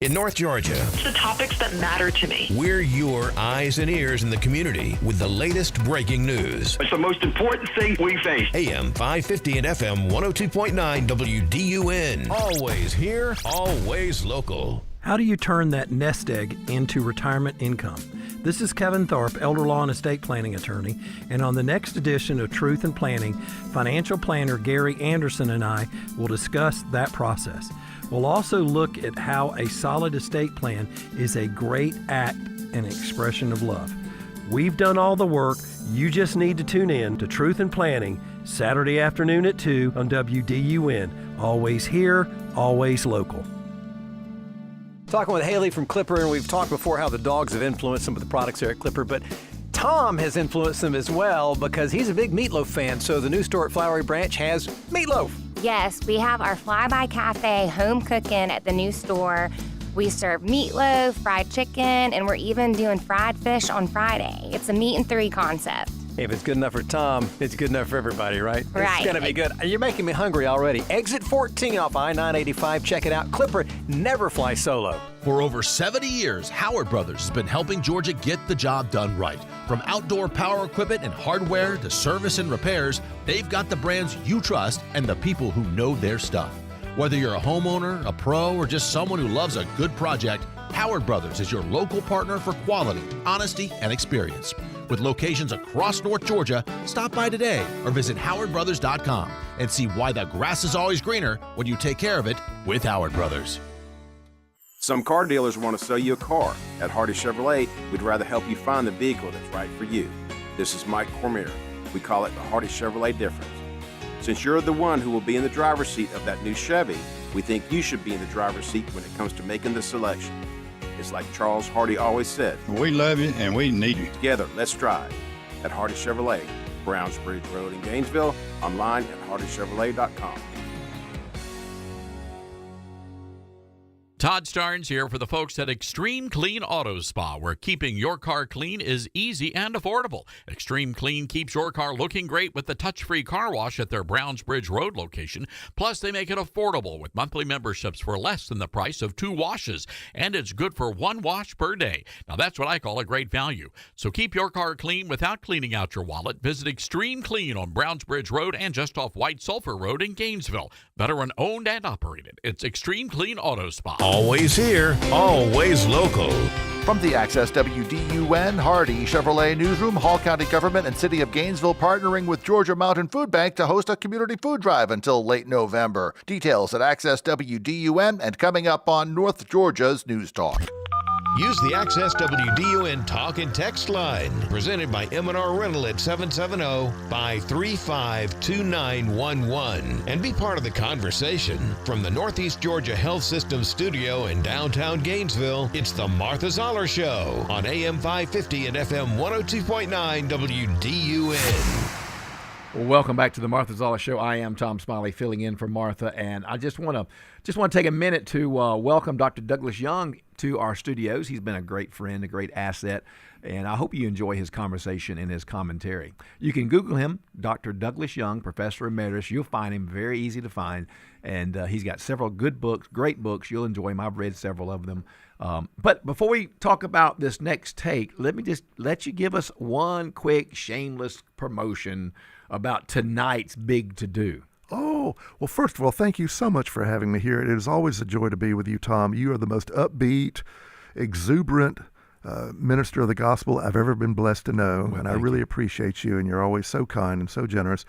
S1: In North Georgia,
S9: It's the topics that matter to me.
S1: we're your eyes and ears in the community with the latest breaking news.
S9: It's the most important thing we face.
S1: AM 550 and FM 102.9 WDUN. Always here, always local.
S10: How do you turn that nest egg into retirement income? This is Kevin Tharp, elder law and estate planning attorney, and on the next edition of Truth in Planning, financial planner Gary Anderson and I will discuss that process. We'll also look at how a solid estate plan is a great act and expression of love. We've done all the work. You just need to tune in to Truth in Planning, Saturday afternoon at 2 on WDUN. Always here, always local.
S11: Talking with Haley from Clipper, and we've talked before how the dogs have influenced some of the products here at Clipper, but Tom has influenced them as well because he's a big meatloaf fan, so the new store at Flowery Branch has meatloaf.
S22: Yes, we have our Flyby Cafe home cooking at the new store. We serve meatloaf, fried chicken, and we're even doing fried fish on Friday. It's a meat and three concept.
S11: If it's good enough for Tom, it's good enough for everybody, right?
S22: Right.
S11: It's gonna be good. You're making me hungry already. Exit 14 off I-985. Check it out. Clipper never flies solo.
S24: For over 70 years, Howard Brothers has been helping Georgia get the job done right. From outdoor power equipment and hardware to service and repairs, they've got the brands you trust and the people who know their stuff. Whether you're a homeowner, a pro, or just someone who loves a good project, Howard Brothers is your local partner for quality, honesty, and experience. With locations across North Georgia, stop by today or visit howardbrothers.com and see why the grass is always greener when you take care of it with Howard Brothers.
S25: Some car dealers want to sell you a car. At Hardy Chevrolet, we'd rather help you find the vehicle that's right for you. This is Mike Cormier. We call it the Hardy Chevrolet difference. Since you're the one who will be in the driver's seat of that new Chevy, we think you should be in the driver's seat when it comes to making the selection. It's like Charles Hardy always said.
S26: We love you and we need you.
S25: Together, let's drive. At Hardy Chevrolet, Browns Bridge Road in Gainesville, online at hardychevrolet.com.
S28: Todd Starnes here for the folks at Extreme Clean Auto Spa, where keeping your car clean is easy and affordable. Extreme Clean keeps your car looking great with the touch-free car wash at their Browns Bridge Road location. Plus, they make it affordable with monthly memberships for less than the price of 2 washes. And it's good for 1 wash per day. Now, that's what I call a great value. So keep your car clean without cleaning out your wallet. Visit Extreme Clean on Browns Bridge Road and just off White Sulphur Road in Gainesville. Veteran owned and operated. It's Extreme Clean Auto Spa.
S1: Always here, always local.
S16: From the Access WDUN Hardy Chevrolet Newsroom, Hall County Government and City of Gainesville partnering with Georgia Mountain Food Bank to host a community food drive until late November. Details at Access WDUN and coming up on North Georgia's News Talk.
S1: Use the Access WDUN Talk and Text line, presented by M&R Rental at 770-535-2911, and be part of the conversation. From the Northeast Georgia Health System studio in downtown Gainesville, it's the Martha Zoller Show on AM 550 and FM 102.9 WDUN.
S2: Well, welcome back to the Martha Zoller Show. I am Tom Smiley, filling in for Martha, and I just want to take a minute to welcome Dr. Douglas Young to our studios. He's been a great friend, a great asset, and I hope you enjoy his conversation and his commentary. You can Google him, Dr. Douglas Young, Professor Emeritus. You'll find him very easy to find, and he's got several good books, great books. You'll enjoy him. I've read several of them. But before we talk about this next take, let me just let you give us one quick shameless promotion about tonight's big to-do.
S7: Oh, well, first of all, thank you so much for having me here. It is always a joy to be with you, Tom. You are the most upbeat, exuberant minister of the gospel I've ever been blessed to know, and I really appreciate you, and you're always so kind and so generous.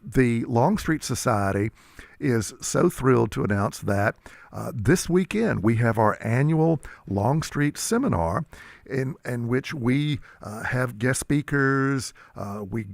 S7: The Longstreet Society is so thrilled to announce that this weekend we have our annual Longstreet Seminar, in which we have guest speakers. We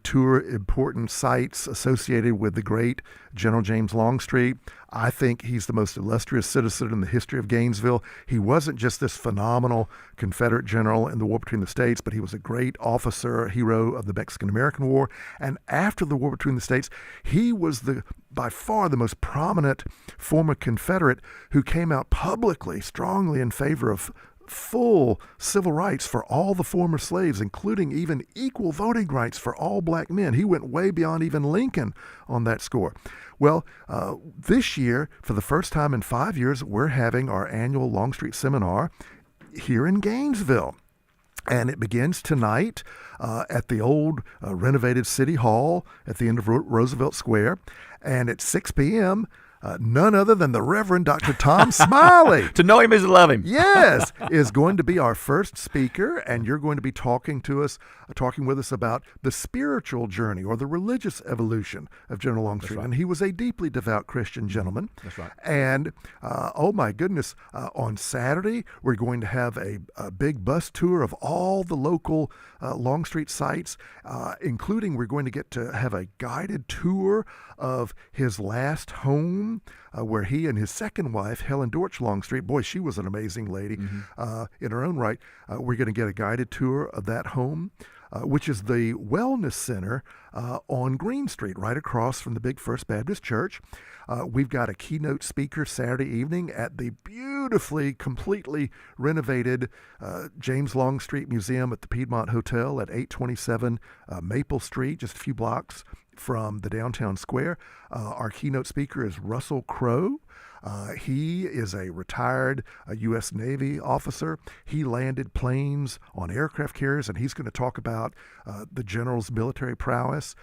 S7: tour important sites associated with the great General James Longstreet. I think he's the most illustrious citizen in the history of Gainesville. He wasn't just this phenomenal Confederate general in the war between the states, but he was a great officer, hero of the Mexican-American War. And after the war between the states, he was the by far the most prominent former Confederate who came out publicly strongly in favor of full civil rights for all the former slaves, including even equal voting rights for all black men. He went way beyond even Lincoln on that score. Well, this year, for the first time in 5 years, we're having our annual Longstreet Seminar here in Gainesville. And it begins tonight at the old renovated City Hall at the end of Roosevelt Square. And at 6 p.m., none other than the Reverend Dr. Tom Smiley.
S2: To know him is to love him.
S7: Yes, is going to be our first speaker, and you're going to be talking with us about the spiritual journey or the religious evolution of General Longstreet. Right. And he was a deeply devout Christian gentleman.
S2: That's right.
S7: And oh my goodness, on Saturday we're going to have a big bus tour of all the local Longstreet sites, including we're going to get to have a guided tour of his last home, where he and his second wife, Helen Dortch Longstreet, boy, she was an amazing lady in her own right. We're going to get a guided tour of that home, which is the Wellness Center on Green Street, right across from the big First Baptist Church. We've got a keynote speaker Saturday evening at the beautifully, completely renovated James Longstreet Museum at the Piedmont Hotel at 827 Maple Street, just a few blocks from the downtown square. Our keynote speaker is Russell Crowe. He is a retired U.S. Navy officer. He landed planes on aircraft carriers, and he's going to talk about the general's military prowess.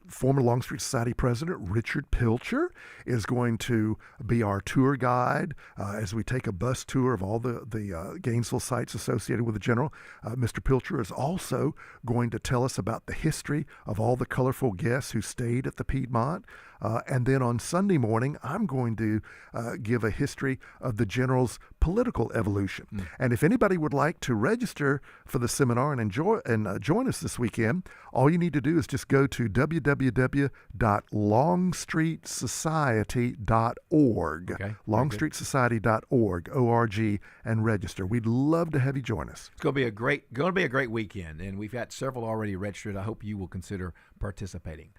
S7: Former Longstreet Society President Richard Pilcher is going to be our tour guide as we take a bus tour of all the Gainesville sites associated with the general. Mr. Pilcher is also going to tell us about the history of all the colorful guests who stayed at the Piedmont. And then on Sunday morning, I'm going to give a history of the general's political evolution. And if anybody would like to register for the seminar and join us this weekend, all you need to do is just go to www.longstreetsociety.org.
S2: Okay.
S7: Longstreetsociety.org, O-R-G, and register. We'd love to have you join us.
S2: It's going to be a great weekend, and we've got several already registered. I hope you will consider participating.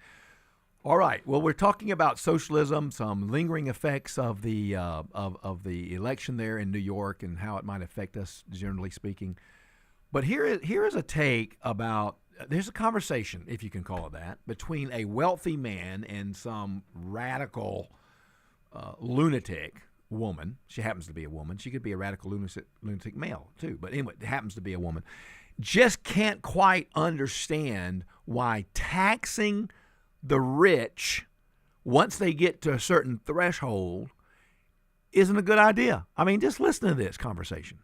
S2: All right. Well, we're talking about socialism, some lingering effects of the election there in New York, and how it might affect us, generally speaking. But here is a take about. There's a conversation, if you can call it that, between a wealthy man and some radical lunatic woman. She happens to be a woman. She could be a radical lunatic male too. But anyway, it happens to be a woman. Just can't quite understand why taxing the rich, once they get to a certain threshold, isn't a good idea. I mean, just listen to this conversation.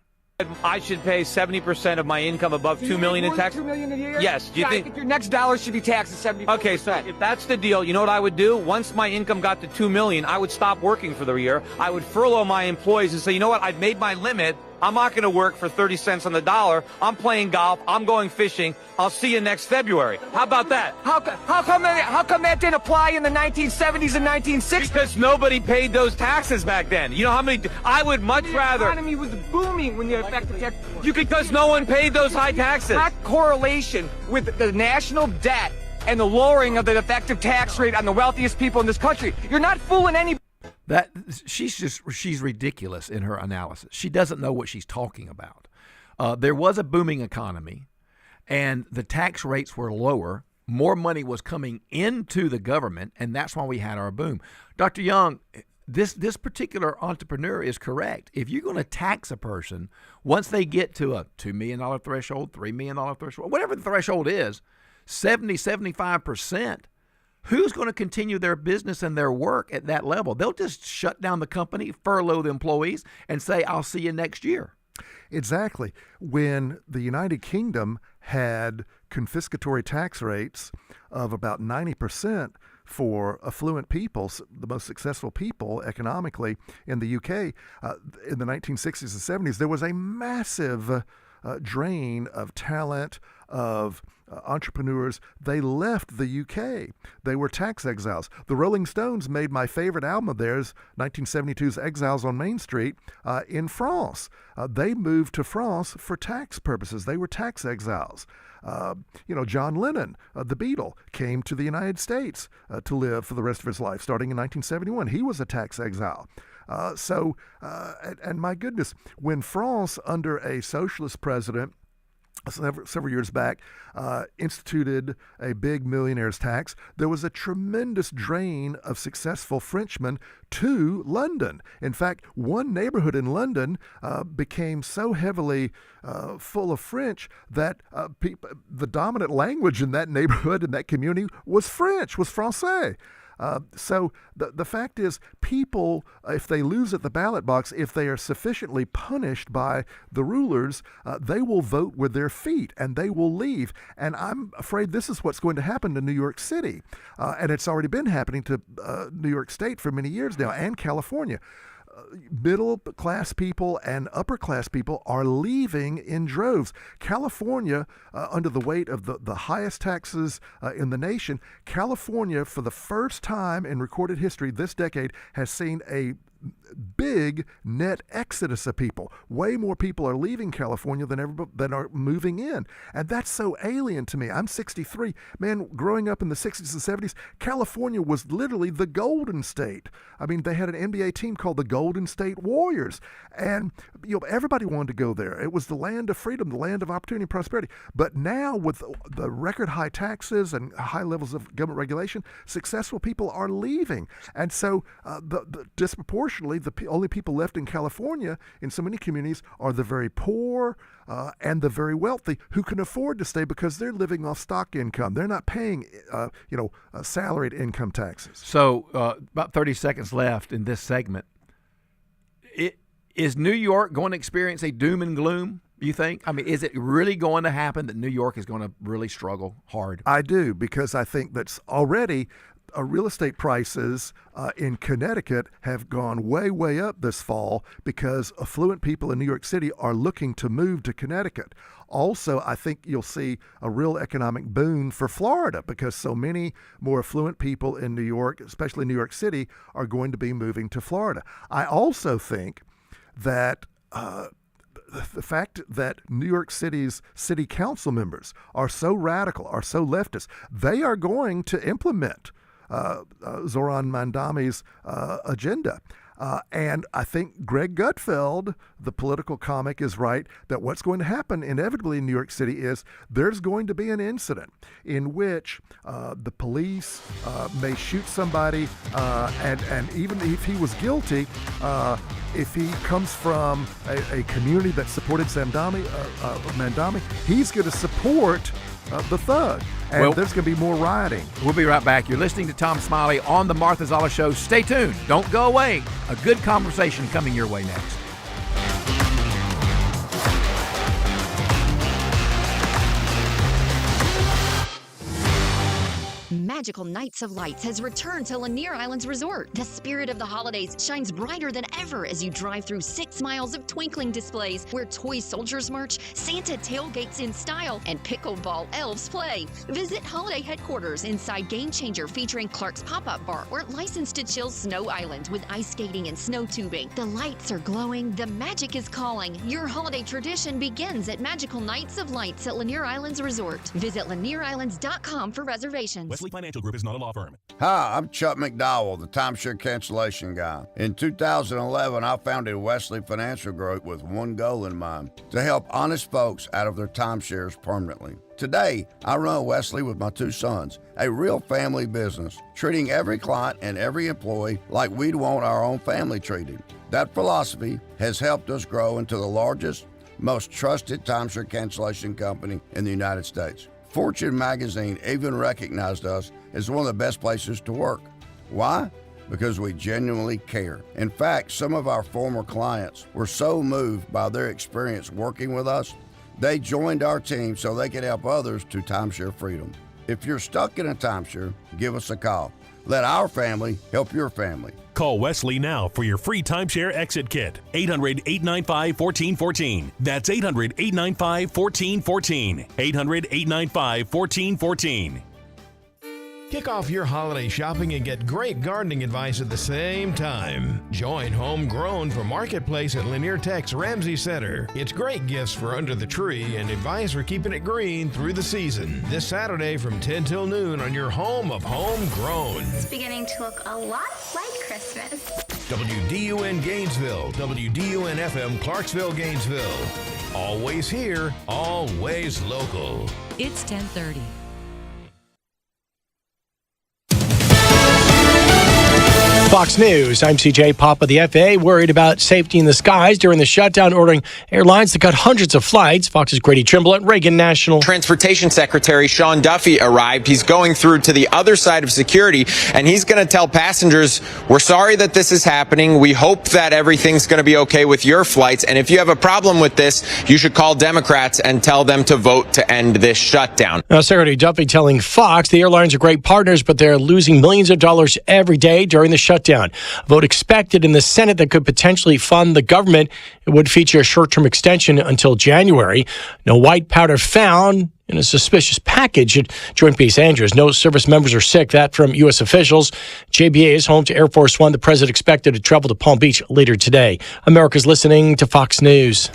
S8: I should pay 70% of my income above $2 million in tax.
S28: $2 million a year?
S8: Yes. Do you
S28: I think your next dollar should be taxed at 70%.
S8: Okay, so if that's the deal, you know what I would do? Once my income got to $2 million, I would stop working for the year. I would furlough my employees and say, you know what? I've made my limit. I'm not going to work for 30 cents on the dollar. I'm playing golf. I'm going fishing. I'll see you next February. How about that?
S28: How come that didn't apply in the 1970s and 1960s?
S8: Because nobody paid those taxes back then. You know how many? I would much rather.
S28: The economy was booming when the effective tax.
S8: Because no one paid those high taxes.
S28: Not correlation with the national debt and the lowering of the effective tax rate on the wealthiest people in this country. You're not fooling anybody.
S2: That she's ridiculous in her analysis. She doesn't know what she's talking about. There was a booming economy, and the tax rates were lower. More money was coming into the government, and that's why we had our boom. Dr. Young, this particular entrepreneur is correct. If you're going to tax a person, once they get to a $2 million threshold, $3 million threshold, whatever the threshold is, 75%, who's going to continue their business and their work at that level? They'll just shut down the company, furlough the employees, and say, I'll see you next year.
S7: Exactly. When the United Kingdom had confiscatory tax rates of about 90% for affluent people, the most successful people economically in the UK, in the 1960s and 70s, there was a massive drain of talent, of entrepreneurs. They left the UK. They were tax exiles. The Rolling Stones made my favorite album of theirs, 1972's Exiles on Main Street, in France. They moved to France for tax purposes. They were tax exiles. John Lennon, the Beatle, came to the United States to live for the rest of his life, starting in 1971. He was a tax exile. And my goodness, when France, under a socialist president, several years back, instituted a big millionaires tax, there was a tremendous drain of successful Frenchmen to London. In fact, one neighborhood in London became so heavily full of French that the dominant language in that neighborhood, in that community, was French, was Francais. So the fact is, people, if they lose at the ballot box, if they are sufficiently punished by the rulers, they will vote with their feet and they will leave. And I'm afraid this is what's going to happen to New York City. And it's already been happening to New York State for many years now, and California. Middle-class people and upper-class people are leaving in droves. California, under the weight of the highest taxes in the nation, California, for the first time in recorded history this decade, has seen a big net exodus of people. Way more people are leaving California than are moving in. And that's so alien to me. I'm 63. Man, growing up in the 60s and 70s, California was literally the Golden State. I mean, they had an NBA team called the Golden State Warriors. And everybody wanted to go there. It was the land of freedom, the land of opportunity and prosperity. But now, with the record high taxes and high levels of government regulation, successful people are leaving. And so disproportionately, the only people left in California in so many communities are the very poor and the very wealthy who can afford to stay because they're living off stock income. They're not paying, salaried income taxes.
S2: So about 30 seconds left in this segment. Is New York going to experience a doom and gloom, you think? I mean, is it really going to happen that New York is going to really struggle hard?
S7: I do, because I think that's already real estate prices in Connecticut have gone way, way up this fall because affluent people in New York City are looking to move to Connecticut. Also, I think you'll see a real economic boon for Florida because so many more affluent people in New York, especially New York City, are going to be moving to Florida. I also think that the fact that New York City's city council members are so radical, are so leftist, they are going to implement Zoran Mandami's agenda. And I think Greg Gutfeld, the political comic, is right that what's going to happen inevitably in New York City is there's going to be an incident in which the police may shoot somebody, and even if he was guilty, if he comes from a community that supported Mandami, he's going to support the thug. And there's going to be more rioting.
S2: We'll be right back. You're listening to Tom Smiley on the Martha Zoller Show. Stay tuned. Don't go away. A good conversation coming your way next.
S3: Magical Nights of Lights has returned to Lanier Islands Resort. The spirit of the holidays shines brighter than ever as you drive through 6 miles of twinkling displays where toy soldiers march, Santa tailgates in style, and pickleball elves play. Visit Holiday Headquarters inside Game Changer featuring Clark's Pop-Up Bar, or licensed to chill Snow Island with ice skating and snow tubing. The lights are glowing, the magic is calling. Your holiday tradition begins at Magical Nights of Lights at Lanier Islands Resort. Visit LanierIslands.com for reservations.
S12: Wesley Financial Group is not a law firm.
S28: Hi, I'm Chuck McDowell, the timeshare cancellation guy. In 2011, I founded Wesley Financial Group with one goal in mind: to help honest folks out of their timeshares permanently. Today, I run Wesley with my 2 sons, a real family business, treating every client and every employee like we'd want our own family treated. That philosophy has helped us grow into the largest, most trusted timeshare cancellation company in the United States. Fortune magazine even recognized us as one of the best places to work. Why? Because we genuinely care. In fact, some of our former clients were so moved by their experience working with us, they joined our team so they could help others to timeshare freedom. If you're stuck in a timeshare, give us a call.
S12: Let our family help your family.
S28: Call Wesley now for your free timeshare exit kit. 800-895-1414. That's 800-895-1414. 800-895-1414.
S1: Kick off your holiday shopping and get great gardening advice at the same time. Join Homegrown for Marketplace at Lanier Tech's Ramsey Center. It's great gifts for under the tree and advice for keeping it green through the season. This Saturday from 10 till noon on your home of Homegrown.
S13: It's beginning to look a lot like Christmas.
S1: WDUN Gainesville, WDUN FM Clarksville, Gainesville. Always here, always local.
S14: It's 10:30.
S15: Fox News, I'm CJ Papa. The FAA worried about safety in the skies during the shutdown, ordering airlines to cut hundreds of flights. Fox's Grady Trimble at Reagan National.
S17: Transportation Secretary Sean Duffy arrived. He's going through to the other side of security, and he's going to tell passengers, we're sorry that this is happening. We hope that everything's going to be okay with your flights, and if you have a problem with this, you should call Democrats and tell them to vote to end this shutdown.
S15: Now, Secretary Duffy telling Fox the airlines are great partners, but they're losing millions of dollars every day during the shutdown. A vote expected in the Senate that could potentially fund the government. It would feature a short-term extension until January. No white powder found in a suspicious package at Joint Base Andrews. No service members are sick. That from U.S. officials. JBA is home to Air Force One. The president expected to travel to Palm Beach later today. America's listening to Fox News.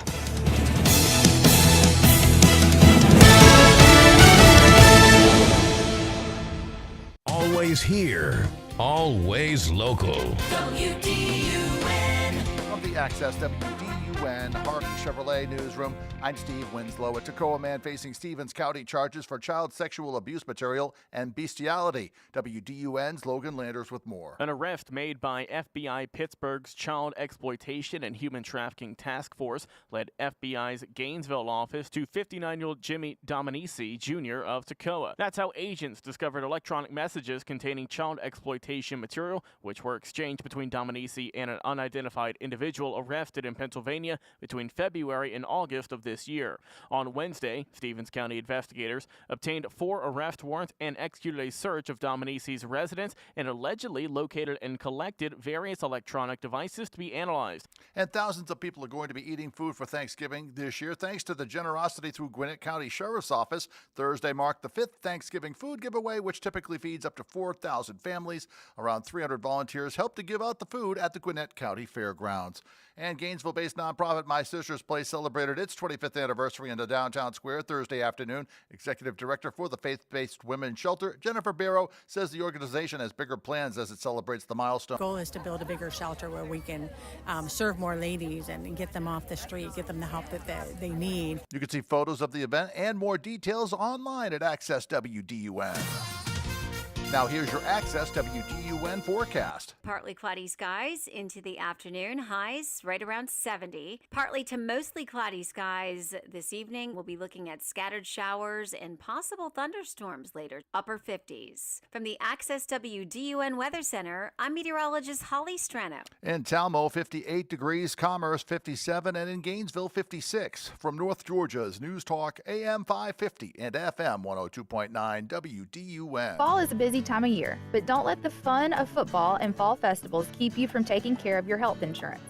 S1: Always here, always local.
S16: From the Access WDUN Hardy Chevrolet newsroom, I'm Steve Winslow. A Tacoma man facing Stevens County charges for child sexual abuse material and bestiality. WDUN's Logan Landers with more.
S6: An arrest made by FBI Pittsburgh's Child Exploitation and Human Trafficking Task Force led FBI's Gainesville office to 59-year-old Jimmy Dominici, Jr. of Tacoma. That's how agents discovered electronic messages containing child exploitation material, which were exchanged between Dominici and an unidentified individual arrested in Pennsylvania between February and August of this year. On Wednesday, Stevens County investigators obtained 4 arrest warrants and executed a search of Dominici's residence and allegedly located and collected various electronic devices to be analyzed.
S16: And thousands of people are going to be eating food for Thanksgiving this year thanks to the generosity through Gwinnett County Sheriff's Office. Thursday marked the 5th Thanksgiving food giveaway, which typically feeds up to 4,000 families. Around 300 volunteers helped to give out the food at the Gwinnett County Fairgrounds. And Gainesville-based nonprofit My Sister's Place celebrated its 25th anniversary in the downtown square Thursday afternoon. Executive Director for the Faith-Based Women's Shelter, Jennifer Barrow, says the organization has bigger plans as it celebrates the milestone.
S18: The goal is to build a bigger shelter where we can serve more ladies and get them off the street, get them the help that they need.
S16: You can see photos of the event and more details online at Access WDUN. Now here's your Access WDUN forecast.
S21: Partly cloudy skies into the afternoon. Highs right around 70. Partly to mostly cloudy skies this evening. We'll be looking at scattered showers and possible thunderstorms later. Upper 50s. From the Access WDUN Weather Center, I'm meteorologist Holly Strano.
S16: In Talmo, 58 degrees, Commerce 57, and in Gainesville 56. From North Georgia's News Talk AM 550 and FM 102.9 WDUN.
S23: Fall is a busy time of year, but don't let the fun of football and fall festivals keep you from taking care of your health insurance.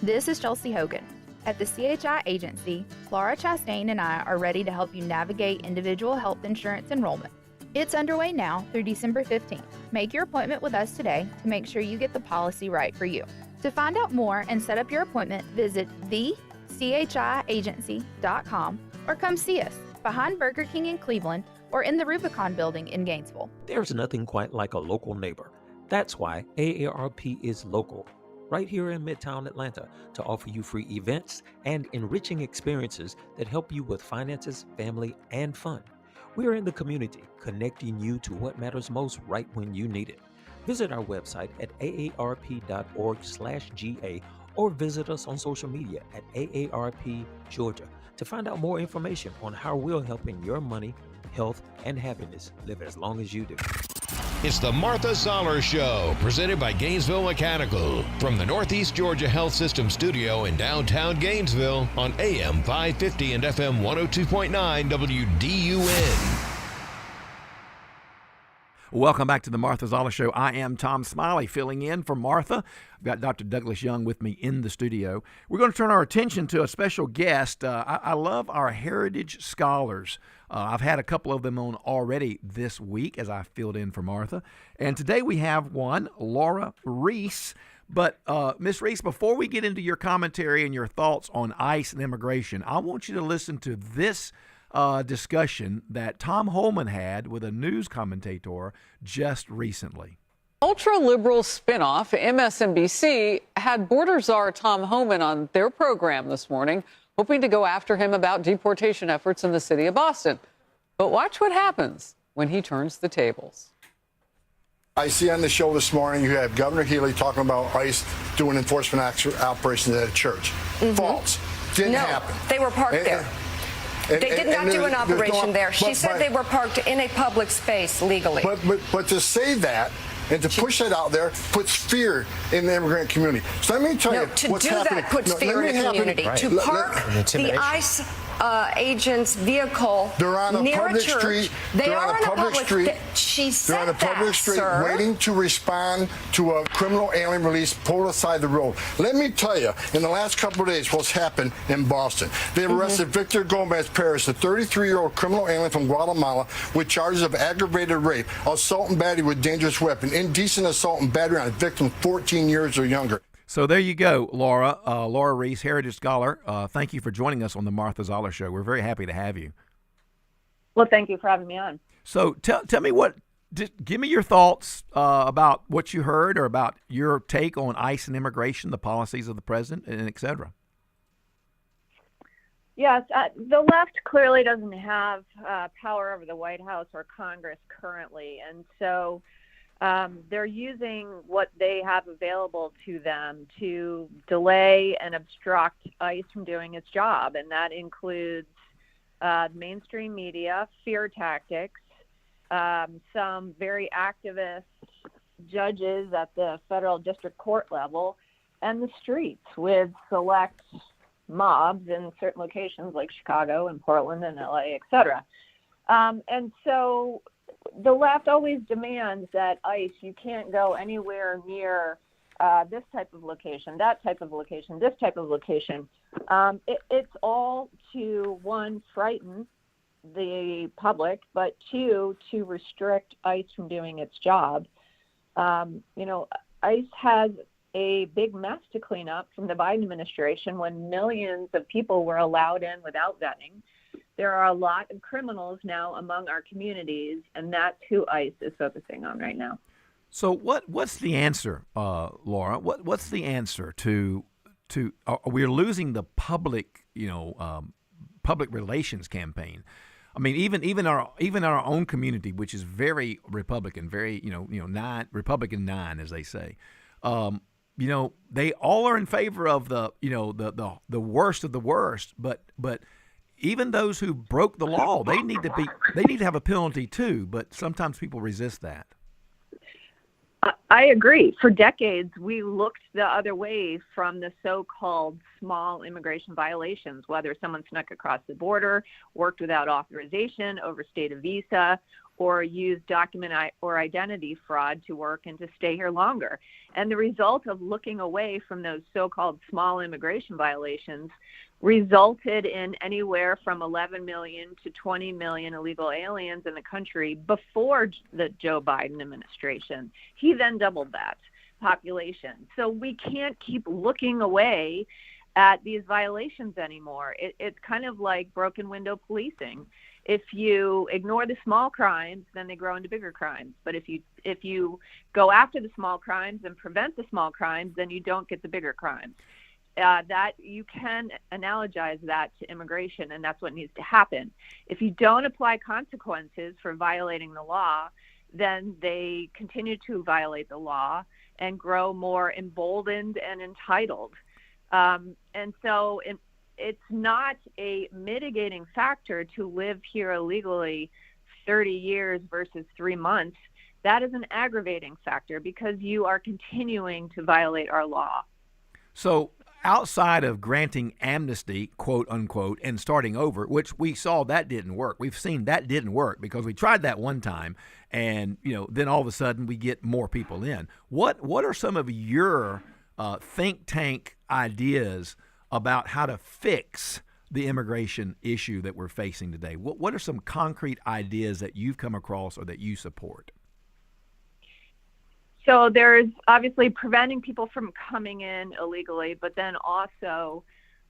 S23: This is Chelsea Hogan. At the CHI agency, Laura Chastain and I are ready to help you navigate individual health insurance enrollment. It's underway now through December 15th. Make your appointment with us today to make sure you get the policy right for you. To find out more and set up your appointment, visit thechiagency.com or come see us behind Burger King in Cleveland or in the Rubicon building in Gainesville.
S27: There's nothing quite like a local neighbor. That's why AARP is local, right here in Midtown Atlanta, to offer you free events and enriching experiences that help you with finances, family, and fun. We're in the community, connecting you to what matters most right when you need it. Visit our website at aarp.org/GA or visit us on social media at AARP Georgia to find out more information on how we're helping your money, health, and happiness live as long as you do.
S1: It's the Martha Zoller Show, presented by Gainesville Mechanical, from the Northeast Georgia Health System studio in downtown Gainesville on AM 550 and FM 102.9 WDUN.
S2: Welcome back to the Martha Zoller Show. I am Tom Smiley, filling in for Martha. I've got Dr. Douglas Young with me in the studio. We're going to turn our attention to a special guest. I love our heritage scholars. I've had a couple of them on already this week as I filled in for Martha. And today we have one, Laura Reese. But, Ms. Reese, before we get into your commentary and your thoughts on ICE and immigration, I want you to listen to this discussion that Tom Holman had with a news commentator just recently.
S4: Ultra-liberal spinoff MSNBC had border czar Tom Homan on their program this morning, hoping to go after him about deportation efforts in the city of Boston. But watch what happens when he turns the tables.
S5: I see on the show this morning you have Governor Healy talking about ICE doing enforcement operations at a church. False. Didn't happen.
S9: They were parked there. They did not do an operation there. She said they were parked in a public space legally.
S5: But to say that and to push that out there puts fear in the immigrant community. So let me tell you what's happening.
S9: To do that puts fear in the community. Right. To park the ICE agent's vehicle
S5: they're on a
S9: near
S5: public
S9: a church.
S5: Street.
S9: They
S5: they're
S9: are
S5: on a public street.
S9: She said
S5: they're on a public street
S9: sir.
S5: waiting to respond to a criminal alien release pulled aside the road. Let me tell you, in the last couple of days, what's happened in Boston. They've arrested Victor Gomez Perez, a 33-year-old criminal alien from Guatemala, with charges of aggravated rape, assault and battery with dangerous weapon, indecent assault and battery on a victim 14 years or younger.
S2: So there you go, Laura. Laura Reese, Heritage Scholar. Thank you for joining us on the Martha Zoller Show. We're very happy to have you.
S10: Well, thank you for having me on.
S2: So tell me give me your thoughts about what you heard or about your take on ICE and immigration, the policies of the president, and et cetera.
S10: Yes, the left clearly doesn't have power over the White House or Congress currently, and so they're using what they have available to them to delay and obstruct ICE from doing its job, and that includes mainstream media, fear tactics, some very activist judges at the federal district court level, and the streets with select mobs in certain locations like Chicago and Portland and LA, et cetera. And so the left always demands that ICE, you can't go anywhere near this type of location, that type of location, this type of location. It's all to, one, frighten the public, but two, to restrict ICE from doing its job. ICE has a big mess to clean up from the Biden administration when millions of people were allowed in without vetting. There are a lot of criminals now among our communities, and that's who ICE is focusing on right now.
S2: So what's the answer, Laura? What's the answer to we're losing the public public relations campaign? I mean, even our own community, which is very Republican, very Republican 9, as they say. They all are in favor of the worst of the worst, but even those who broke the law, they need to have a penalty too. But sometimes people resist that.
S10: I agree. For decades, we looked the other way from the so-called small immigration violations, whether someone snuck across the border, worked without authorization, overstayed a visa, or used document or identity fraud to work and to stay here longer. And the result of looking away from those so-called small immigration violations resulted in anywhere from 11 million to 20 million illegal aliens in the country before the Joe Biden administration. He then doubled that population. So we can't keep looking away at these violations anymore. It's kind of like broken window policing. If you ignore the small crimes, then they grow into bigger crimes. But if you go after the small crimes and prevent the small crimes, then you don't get the bigger crimes. That you can analogize that to immigration, and that's what needs to happen. If you don't apply consequences for violating the law, then they continue to violate the law and grow more emboldened and entitled. And so it's not a mitigating factor to live here illegally 30 years versus 3 months. That is an aggravating factor because you are continuing to violate our law.
S2: So outside of granting amnesty, quote unquote, and starting over, which we saw that didn't work. We've seen that didn't work because we tried that one time, and then all of a sudden we get more people in. What are some of your think tank ideas about how to fix the immigration issue that we're facing today? What are some concrete ideas that you've come across or that you support?
S10: So there's obviously preventing people from coming in illegally, but then also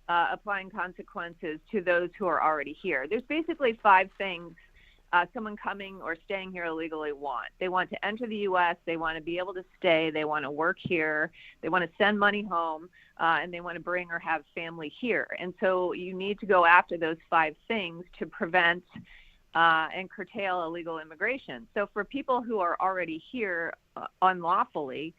S10: applying consequences to those who are already here. There's basically 5 things someone coming or staying here illegally want. They want to enter the U.S., they want to be able to stay, they want to work here, they want to send money home, and they want to bring or have family here. And so you need to go after those 5 things to prevent and curtail illegal immigration. So for people who are already here unlawfully,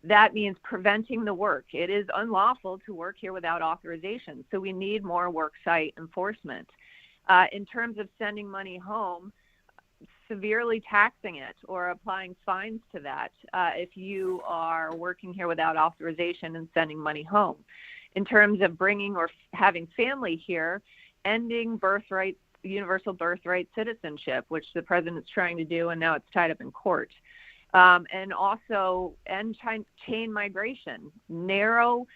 S10: that means preventing the work. It is unlawful to work here without authorization. So we need more worksite enforcement. In terms of sending money home, severely taxing it or applying fines to that if you are working here without authorization and sending money home. In terms of bringing or having family here, ending universal birthright citizenship, which the president's trying to do, and now it's tied up in court. And also end chain migration, narrow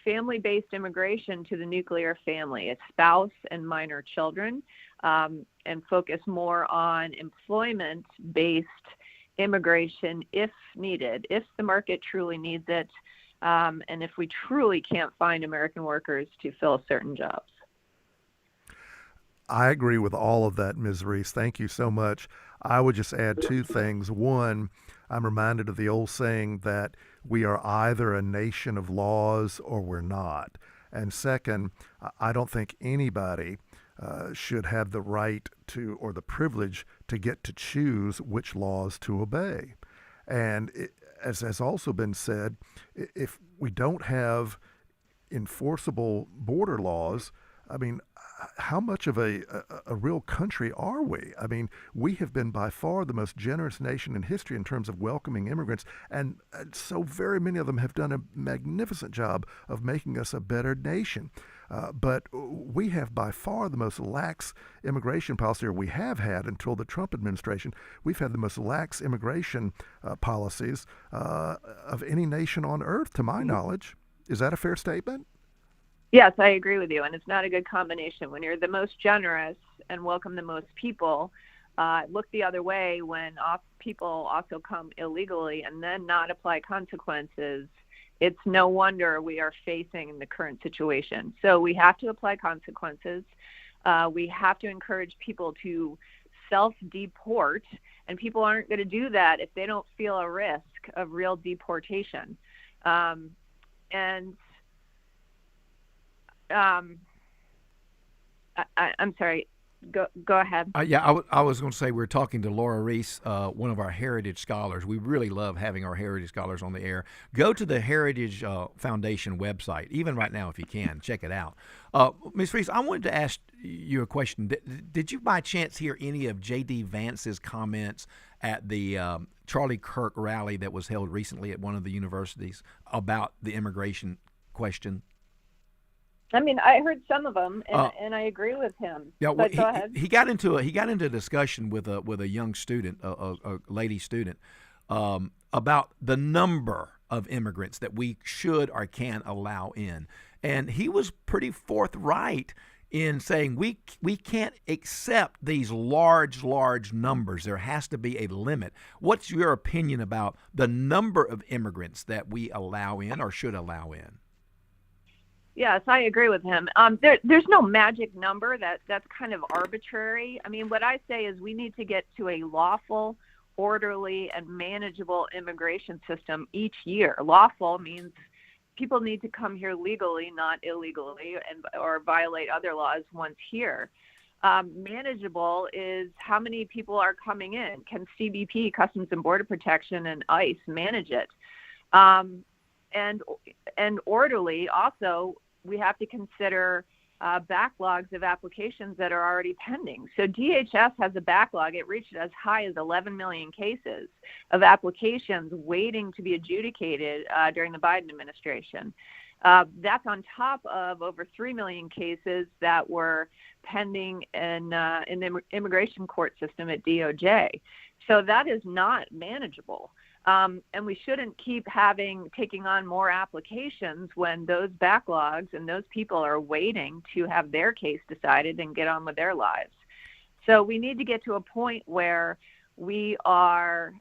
S10: family-based immigration to the nuclear family, a spouse and minor children, and focus more on employment-based immigration if needed, if the market truly needs it, and if we truly can't find American workers to fill certain jobs.
S7: I agree with all of that, Ms. Reese. Thank you so much. I would just add 2 things. One, I'm reminded of the old saying that we are either a nation of laws or we're not. And second, I don't think anybody should have the right to or the privilege to get to choose which laws to obey. And as has also been said, if we don't have enforceable border laws, I mean, how much of a real country are we? I mean, we have been by far the most generous nation in history in terms of welcoming immigrants, and so very many of them have done a magnificent job of making us a better nation. But we have by far the most lax immigration policy, or we have had until the Trump administration. We've had the most lax immigration policies of any nation on earth, to my knowledge. Is that a fair statement?
S10: Yes, I agree with you, and it's not a good combination. When you're the most generous and welcome the most people, look the other way when people also come illegally and then not apply consequences. It's no wonder we are facing the current situation. So we have to apply consequences. We have to encourage people to self-deport, and people aren't going to do that if they don't feel a risk of real deportation. I'm sorry. Go ahead.
S2: I was going to say we're talking to Laura Reese, one of our Heritage Scholars. We really love having our Heritage Scholars on the air. Go to the Heritage Foundation website, even right now if you can. Check it out. Ms. Reese, I wanted to ask you a question. Did you by chance hear any of J.D. Vance's comments at the Charlie Kirk rally that was held recently at one of the universities about the immigration question?
S10: I mean, I heard some of them, and I agree with him.
S2: Yeah,
S10: but go ahead.
S2: He got into a discussion with a young student, a lady student, about the number of immigrants that we should or can allow in, and he was pretty forthright in saying we can't accept these large numbers. There has to be a limit. What's your opinion about the number of immigrants that we allow in or should allow in?
S10: Yes, I agree with him. There's no magic number. That's kind of arbitrary. I mean, what I say is we need to get to a lawful, orderly, and manageable immigration system each year. Lawful means people need to come here legally, not illegally, or violate other laws once here. Manageable is how many people are coming in. Can CBP, Customs and Border Protection, and ICE manage it? And orderly, also, we have to consider backlogs of applications that are already pending. So DHS has a backlog. It reached as high as 11 million cases of applications waiting to be adjudicated during the Biden administration. That's on top of over 3 million cases that were pending in the immigration court system at DOJ. So that is not manageable. And we shouldn't keep taking on more applications when those backlogs and those people are waiting to have their case decided and get on with their lives. So we need to get to a point where we are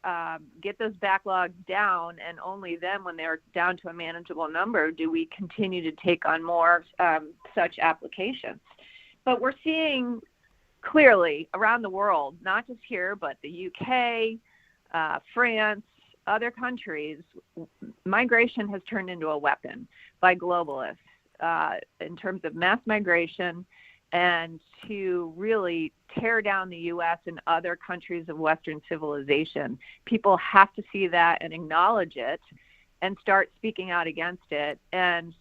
S10: get those backlogs down, and only then, when they're down to a manageable number, do we continue to take on more such applications. But we're seeing clearly around the world, not just here, but the UK, France, other countries, migration has turned into a weapon by globalists in terms of mass migration and to really tear down the U.S. and other countries of Western civilization. People have to see that and acknowledge it and start speaking out against it and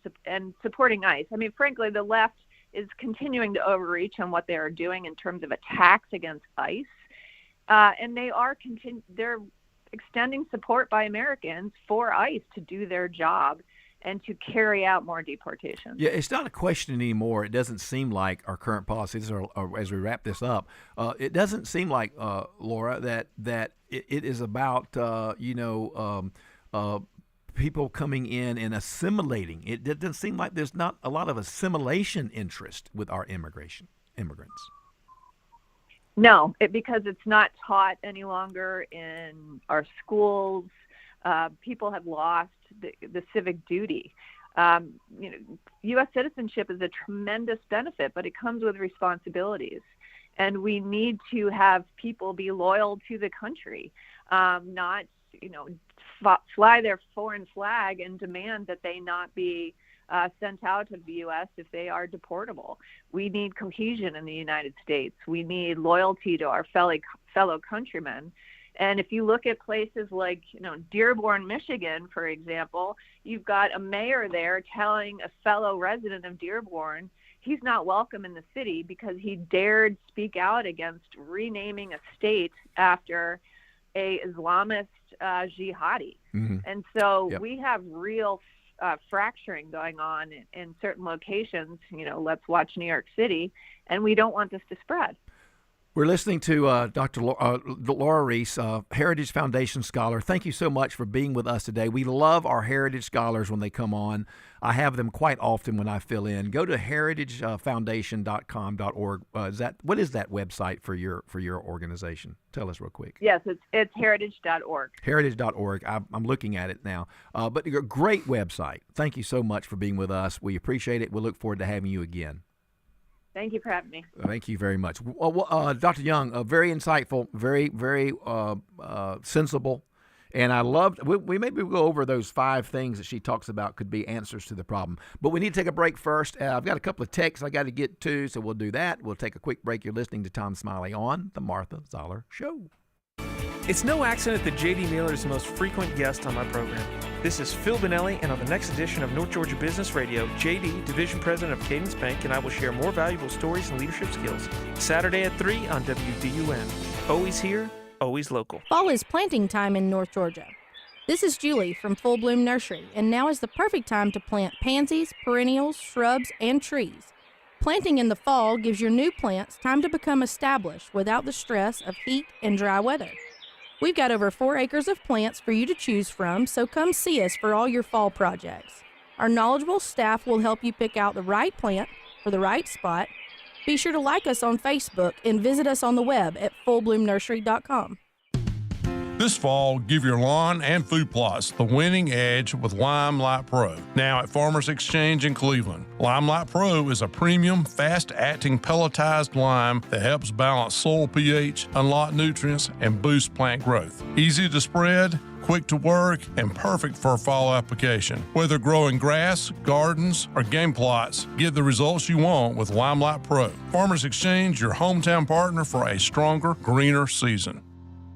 S10: supporting ICE. I mean, frankly, the left is continuing to overreach on what they are doing in terms of attacks against ICE. And they're extending support by Americans for ICE to do their job and to carry out more deportations.
S2: Yeah, it's not a question anymore. It doesn't seem like our current policies, or as we wrap this up, it doesn't seem like, Laura, that it is about, people coming in and assimilating. It doesn't seem like there's not a lot of assimilation interest with our immigrants.
S10: No, because it's not taught any longer in our schools. People have lost the civic duty. U.S. citizenship is a tremendous benefit, but it comes with responsibilities. And we need to have people be loyal to the country, not, fly their foreign flag and demand that they not be sent out of the U.S. if they are deportable. We need cohesion in the United States. We need loyalty to our fellow countrymen. And if you look at places like, Dearborn, Michigan, for example, you've got a mayor there telling a fellow resident of Dearborn he's not welcome in the city because he dared speak out against renaming a state after a Islamist jihadi. Mm-hmm. And so we have real fracturing going on in certain locations. Let's watch New York City, and we don't want this to spread.
S2: We're listening to Dr. Laura Reese, Heritage Foundation scholar. Thank you so much for being with us today. We love our Heritage scholars when they come on. I have them quite often when I fill in. Go to heritagefoundation.com.org. What is that website for your organization? Tell us real quick.
S10: Yes, it's heritage.org.
S2: Heritage.org. I'm looking at it now. But a great website. Thank you so much for being with us. We appreciate it. We look forward to having you again.
S10: Thank you for having me.
S2: Thank you very much. Dr. Young, very insightful, very, very sensible. And I loved, we maybe we'll go over those 5 things that she talks about could be answers to the problem. But we need to take a break first. I've got a couple of texts I got to get to, so we'll do that. We'll take a quick break. You're listening to Tom Smiley on The Martha Zoller Show.
S11: It's no accident that J.D. Miller is the most frequent guest on my program. This is Phil Bonelli, and on the next edition of North Georgia Business Radio, J.D., Division President of Cadence Bank, and I will share more valuable stories and leadership skills. Saturday at 3 on WDUN. Always here, always local.
S14: Fall is planting time in North Georgia. This is Julie from Full Bloom Nursery, and now is the perfect time to plant pansies, perennials, shrubs, and trees. Planting in the fall gives your new plants time to become established without the stress of heat and dry weather. We've got over 4 acres of plants for you to choose from, so come see us for all your fall projects. Our knowledgeable staff will help you pick out the right plant for the right spot. Be sure to like us on Facebook and visit us on the web at fullbloomnursery.com.
S19: This fall, give your lawn and food plots the winning edge with Limelight Pro, now at Farmers Exchange in Cleveland. Limelight Pro is a premium, fast-acting pelletized lime that helps balance soil pH, unlock nutrients, and boost plant growth. Easy to spread, quick to work, and perfect for a fall application. Whether growing grass, gardens, or game plots, get the results you want with Limelight Pro. Farmers Exchange, your hometown partner for a stronger, greener season.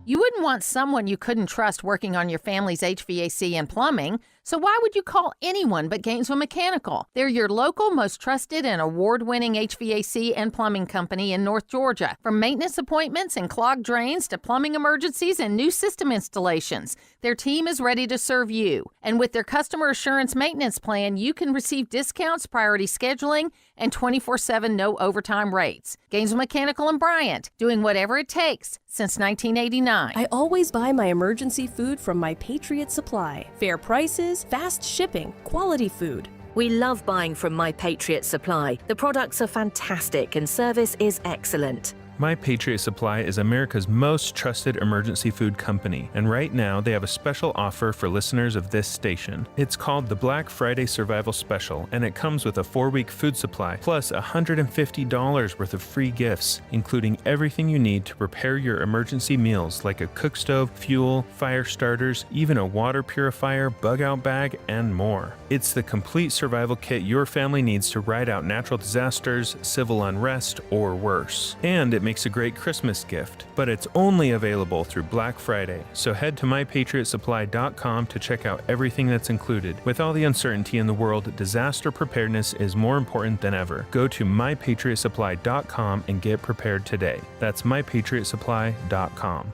S20: You wouldn't want someone you couldn't trust working on your family's HVAC and plumbing,
S3: So why would you call anyone but Gainesville Mechanical? They're your local, most trusted and award-winning HVAC and plumbing company in North Georgia. From maintenance appointments and clogged drains to plumbing emergencies and new system installations, their team is ready to serve you. And with their customer assurance maintenance plan, you can receive discounts, priority scheduling, and 24/7 no overtime rates. Gainesville Mechanical and Bryant, doing whatever it takes since 1989.
S8: I always buy my emergency food from My Patriot Supply. Fair prices, fast shipping, quality food.
S12: We love buying from My Patriot Supply. The products are fantastic and service is excellent.
S20: My Patriot Supply is America's most trusted emergency food company, and right now they have a special offer for listeners of this station. It's called the Black Friday Survival Special, and it comes with a 4-week food supply, plus $150 worth of free gifts, including everything you need to prepare your emergency meals, like a cook stove, fuel, fire starters, even a water purifier, bug-out bag, and more. It's the complete survival kit your family needs to ride out natural disasters, civil unrest, or worse. And it makes a great Christmas gift, but it's only available through Black Friday. So head to mypatriotsupply.com to check out everything that's included. With all the uncertainty in the world, disaster preparedness is more important than ever. Go to mypatriotsupply.com and get prepared today. That's mypatriotsupply.com.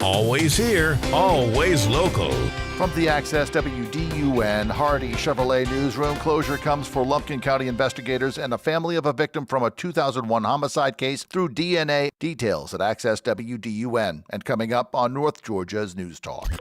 S1: Always here, always local.
S16: From the Access WDUN Hardy Chevrolet Newsroom, closure comes for Lumpkin County investigators and a family of a victim from a 2001 homicide case through DNA. Details at Access WDUN. And coming up on North Georgia's News Talk.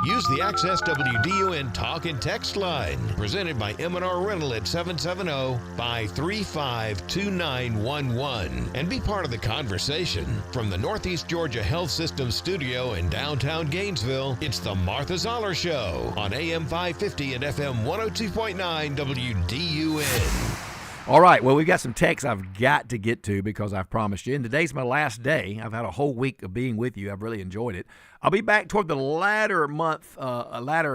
S1: Use the Access WDUN Talk and Text line, presented by M&R Rental at 770-535-2911, and be part of the conversation. From the Northeast Georgia Health System studio in downtown Gainesville, it's the Martha Zoller Show on AM 550 and FM 102.9 WDUN.
S2: All right, well, we've got some texts I've got to get to because I've promised you. And today's my last day. I've had a whole week of being with you. I've really enjoyed it. I'll be back toward the latter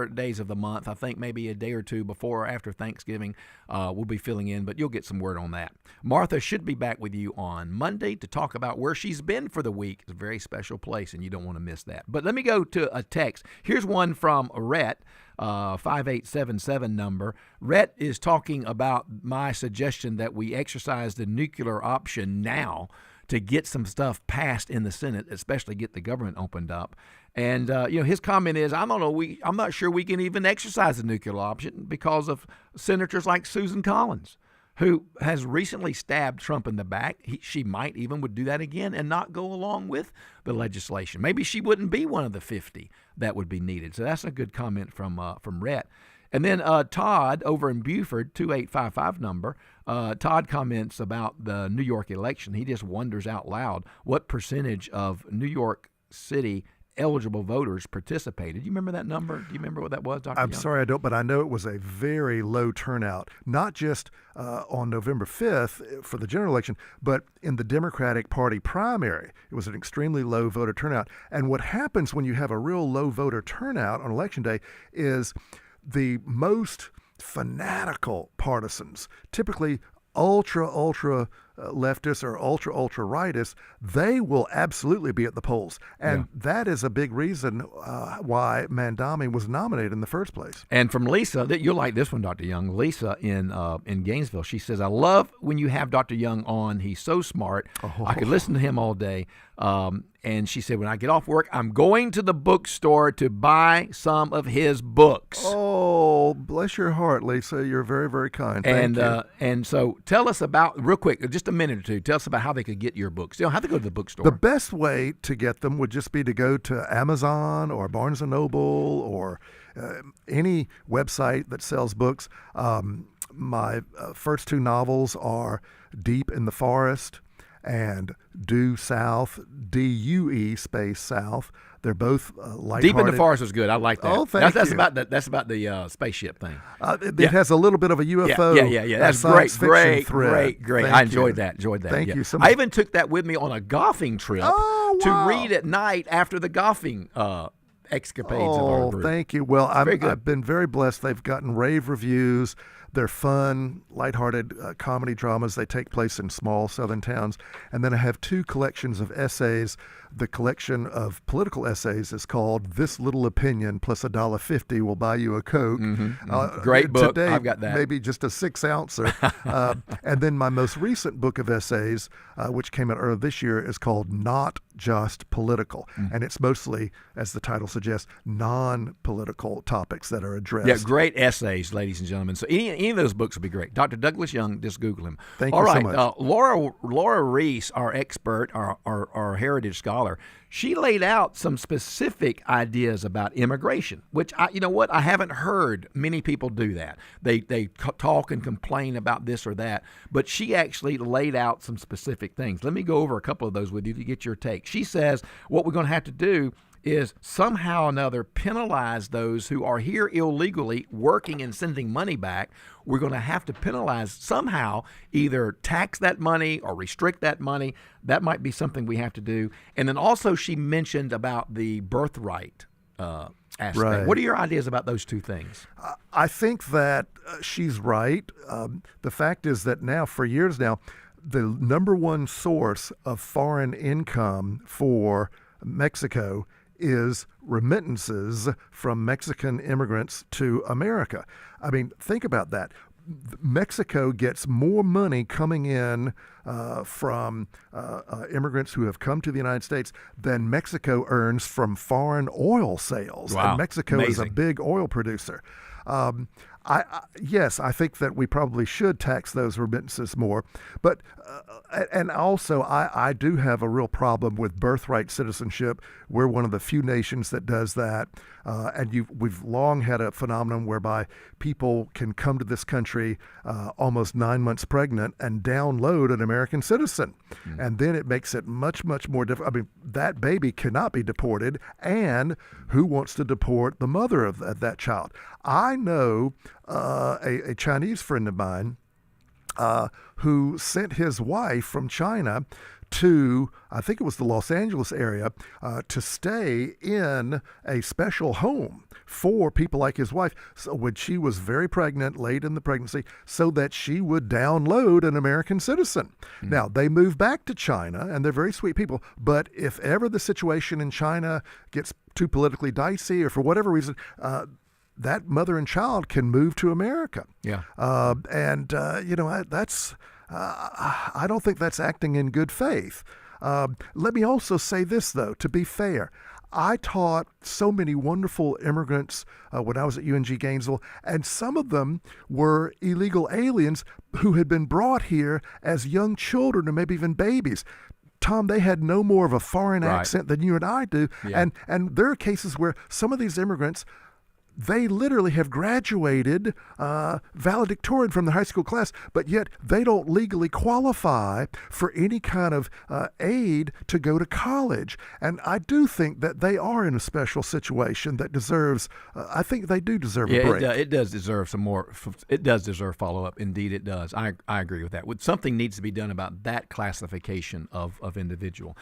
S2: days of the month. I think maybe a day or two before or after Thanksgiving. We'll be filling in, but you'll get some word on that. Martha should be back with you on Monday to talk about where she's been for the week. It's a very special place, and you don't want to miss that. But let me go to a text. Here's one from Rhett. 5877 number. Rhett is talking about my suggestion that we exercise the nuclear option now to get some stuff passed in the Senate, especially get the government opened up. And his comment is, I'm not sure we can even exercise the nuclear option because of senators like Susan Collins, who has recently stabbed Trump in the back. She might even would do that again and not go along with the legislation. Maybe she wouldn't be one of the 50 that would be needed. So that's a good comment from Rhett. And then Todd over in Buford, 2855 number, Todd comments about the New York election. He just wonders out loud what percentage of New York City eligible voters participated. Do you remember that number? Do you remember what that was, Dr.
S7: I'm
S2: Young?
S7: sorry, I don't, but I know it was a very low turnout, not just on November 5th for the general election, but in the Democratic Party primary. It was an extremely low voter turnout. And what happens when you have a real low voter turnout on Election Day is the most fanatical partisans, typically ultra leftists or ultra rightists, they will absolutely be at the polls. And that is a big reason why Mandami was nominated in the first place.
S2: And from Lisa, you'll like this one, Dr. Young. Lisa in Gainesville, she says, I love when you have Dr. Young on. He's so smart. I could listen to him all day. And she said, when I get off work, I'm going to the bookstore to buy some of his books.
S7: Oh, bless your heart, Lisa. You're very, very kind. Thank you.
S2: And so tell us about, real quick, just a minute or two, tell us about how they could get your books. You don't have to go to the bookstore.
S7: The best way to get them would just be to go to Amazon or Barnes & Noble or any website that sells books. My first two novels are Deep in the Forest and Due South, D-U-E space South. They're both lighthearted.
S2: Deep in the Forest was good. I like that.
S7: Oh, thank you.
S2: That's about the spaceship thing.
S7: It has a little bit of a UFO.
S2: Yeah. That's great. I enjoyed that.
S7: Thank you so much.
S2: I even took that with me on a golfing trip to read at night after the golfing escapades of our group.
S7: Thank you. Well, I've been very blessed. They've gotten rave reviews. They're fun, lighthearted comedy dramas. They take place in small southern towns. And then I have two collections of essays the collection of political essays is called "This Little Opinion plus $1.50 will buy you a Coke."
S2: Great book.
S7: Today,
S2: I've got that.
S7: Maybe just a 6-ouncer. And then my most recent book of essays, which came out earlier this year, is called "Not Just Political," and it's mostly, as the title suggests, non-political topics that are addressed.
S2: Yeah, great essays, ladies and gentlemen. So any of those books would be great. Dr. Douglas Young, just Google him.
S7: Thank
S2: All
S7: you
S2: right,
S7: so much.
S2: Laura Reese, our expert, our heritage scholar, she laid out some specific ideas about immigration, which I haven't heard many people do that. They talk and complain about this or that, but she actually laid out some specific things. Let me go over a couple of those with you to get your take. She says what we're going to have to do is somehow or another penalize those who are here illegally working and sending money back. We're going to have to penalize somehow, either tax that money or restrict that money. That might be something we have to do. And then also she mentioned about the birthright aspect.
S7: Right.
S2: What are your ideas about those two things?
S7: I think that she's right. The fact is that now, for years now, the number one source of foreign income for Mexico is remittances from Mexican immigrants to America. I mean, think about that. Mexico gets more money coming in from immigrants who have come to the United States than Mexico earns from foreign oil sales.
S2: Wow.
S7: And Mexico is a
S2: Amazing.
S7: big oil producer. Yes, I think that we probably should tax those remittances more. But and also, I do have a real problem with birthright citizenship. We're one of the few nations that does that. And we've long had a phenomenon whereby people can come to this country almost 9 months pregnant and download an American citizen. And then it makes it much, much more difficult. I mean, that baby cannot be deported. And who wants to deport the mother of that child? I know a Chinese friend of mine who sent his wife from China to, I think it was the Los Angeles area, to stay in a special home for people like his wife. So when she was very pregnant, late in the pregnancy, so that she would download an American citizen. Now, they moved back to China, and they're very sweet people, but if ever the situation in China gets too politically dicey or for whatever reason, that mother and child can move to America.
S2: Yeah.
S7: That's I don't think that's acting in good faith. Let me also say this, though, to be fair. I taught so many wonderful immigrants when I was at UNG Gainesville, and some of them were illegal aliens who had been brought here as young children or maybe even babies. Tom, they had no more of a foreign accent than you and I do.
S2: Yeah.
S7: And there are cases where some of these immigrants, they literally have graduated valedictorian from the high school class, but yet they don't legally qualify for any kind of aid to go to college. And I do think that they are in a special situation that deserves, I think they do deserve a break.
S2: It does deserve some more. It does deserve follow-up. Indeed, it does. I agree with that. Something needs to be done about that classification of individual.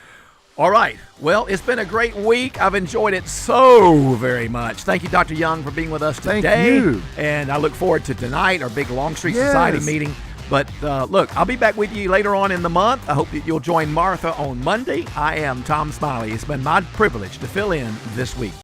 S2: All right. Well, it's been a great week. I've enjoyed it so very much. Thank you, Dr. Young, for being with us today.
S7: Thank you.
S2: And I look forward to tonight, our big Longstreet Society meeting. But look, I'll be back with you later on in the month. I hope that you'll join Martha on Monday. I am Tom Smiley. It's been my privilege to fill in this week.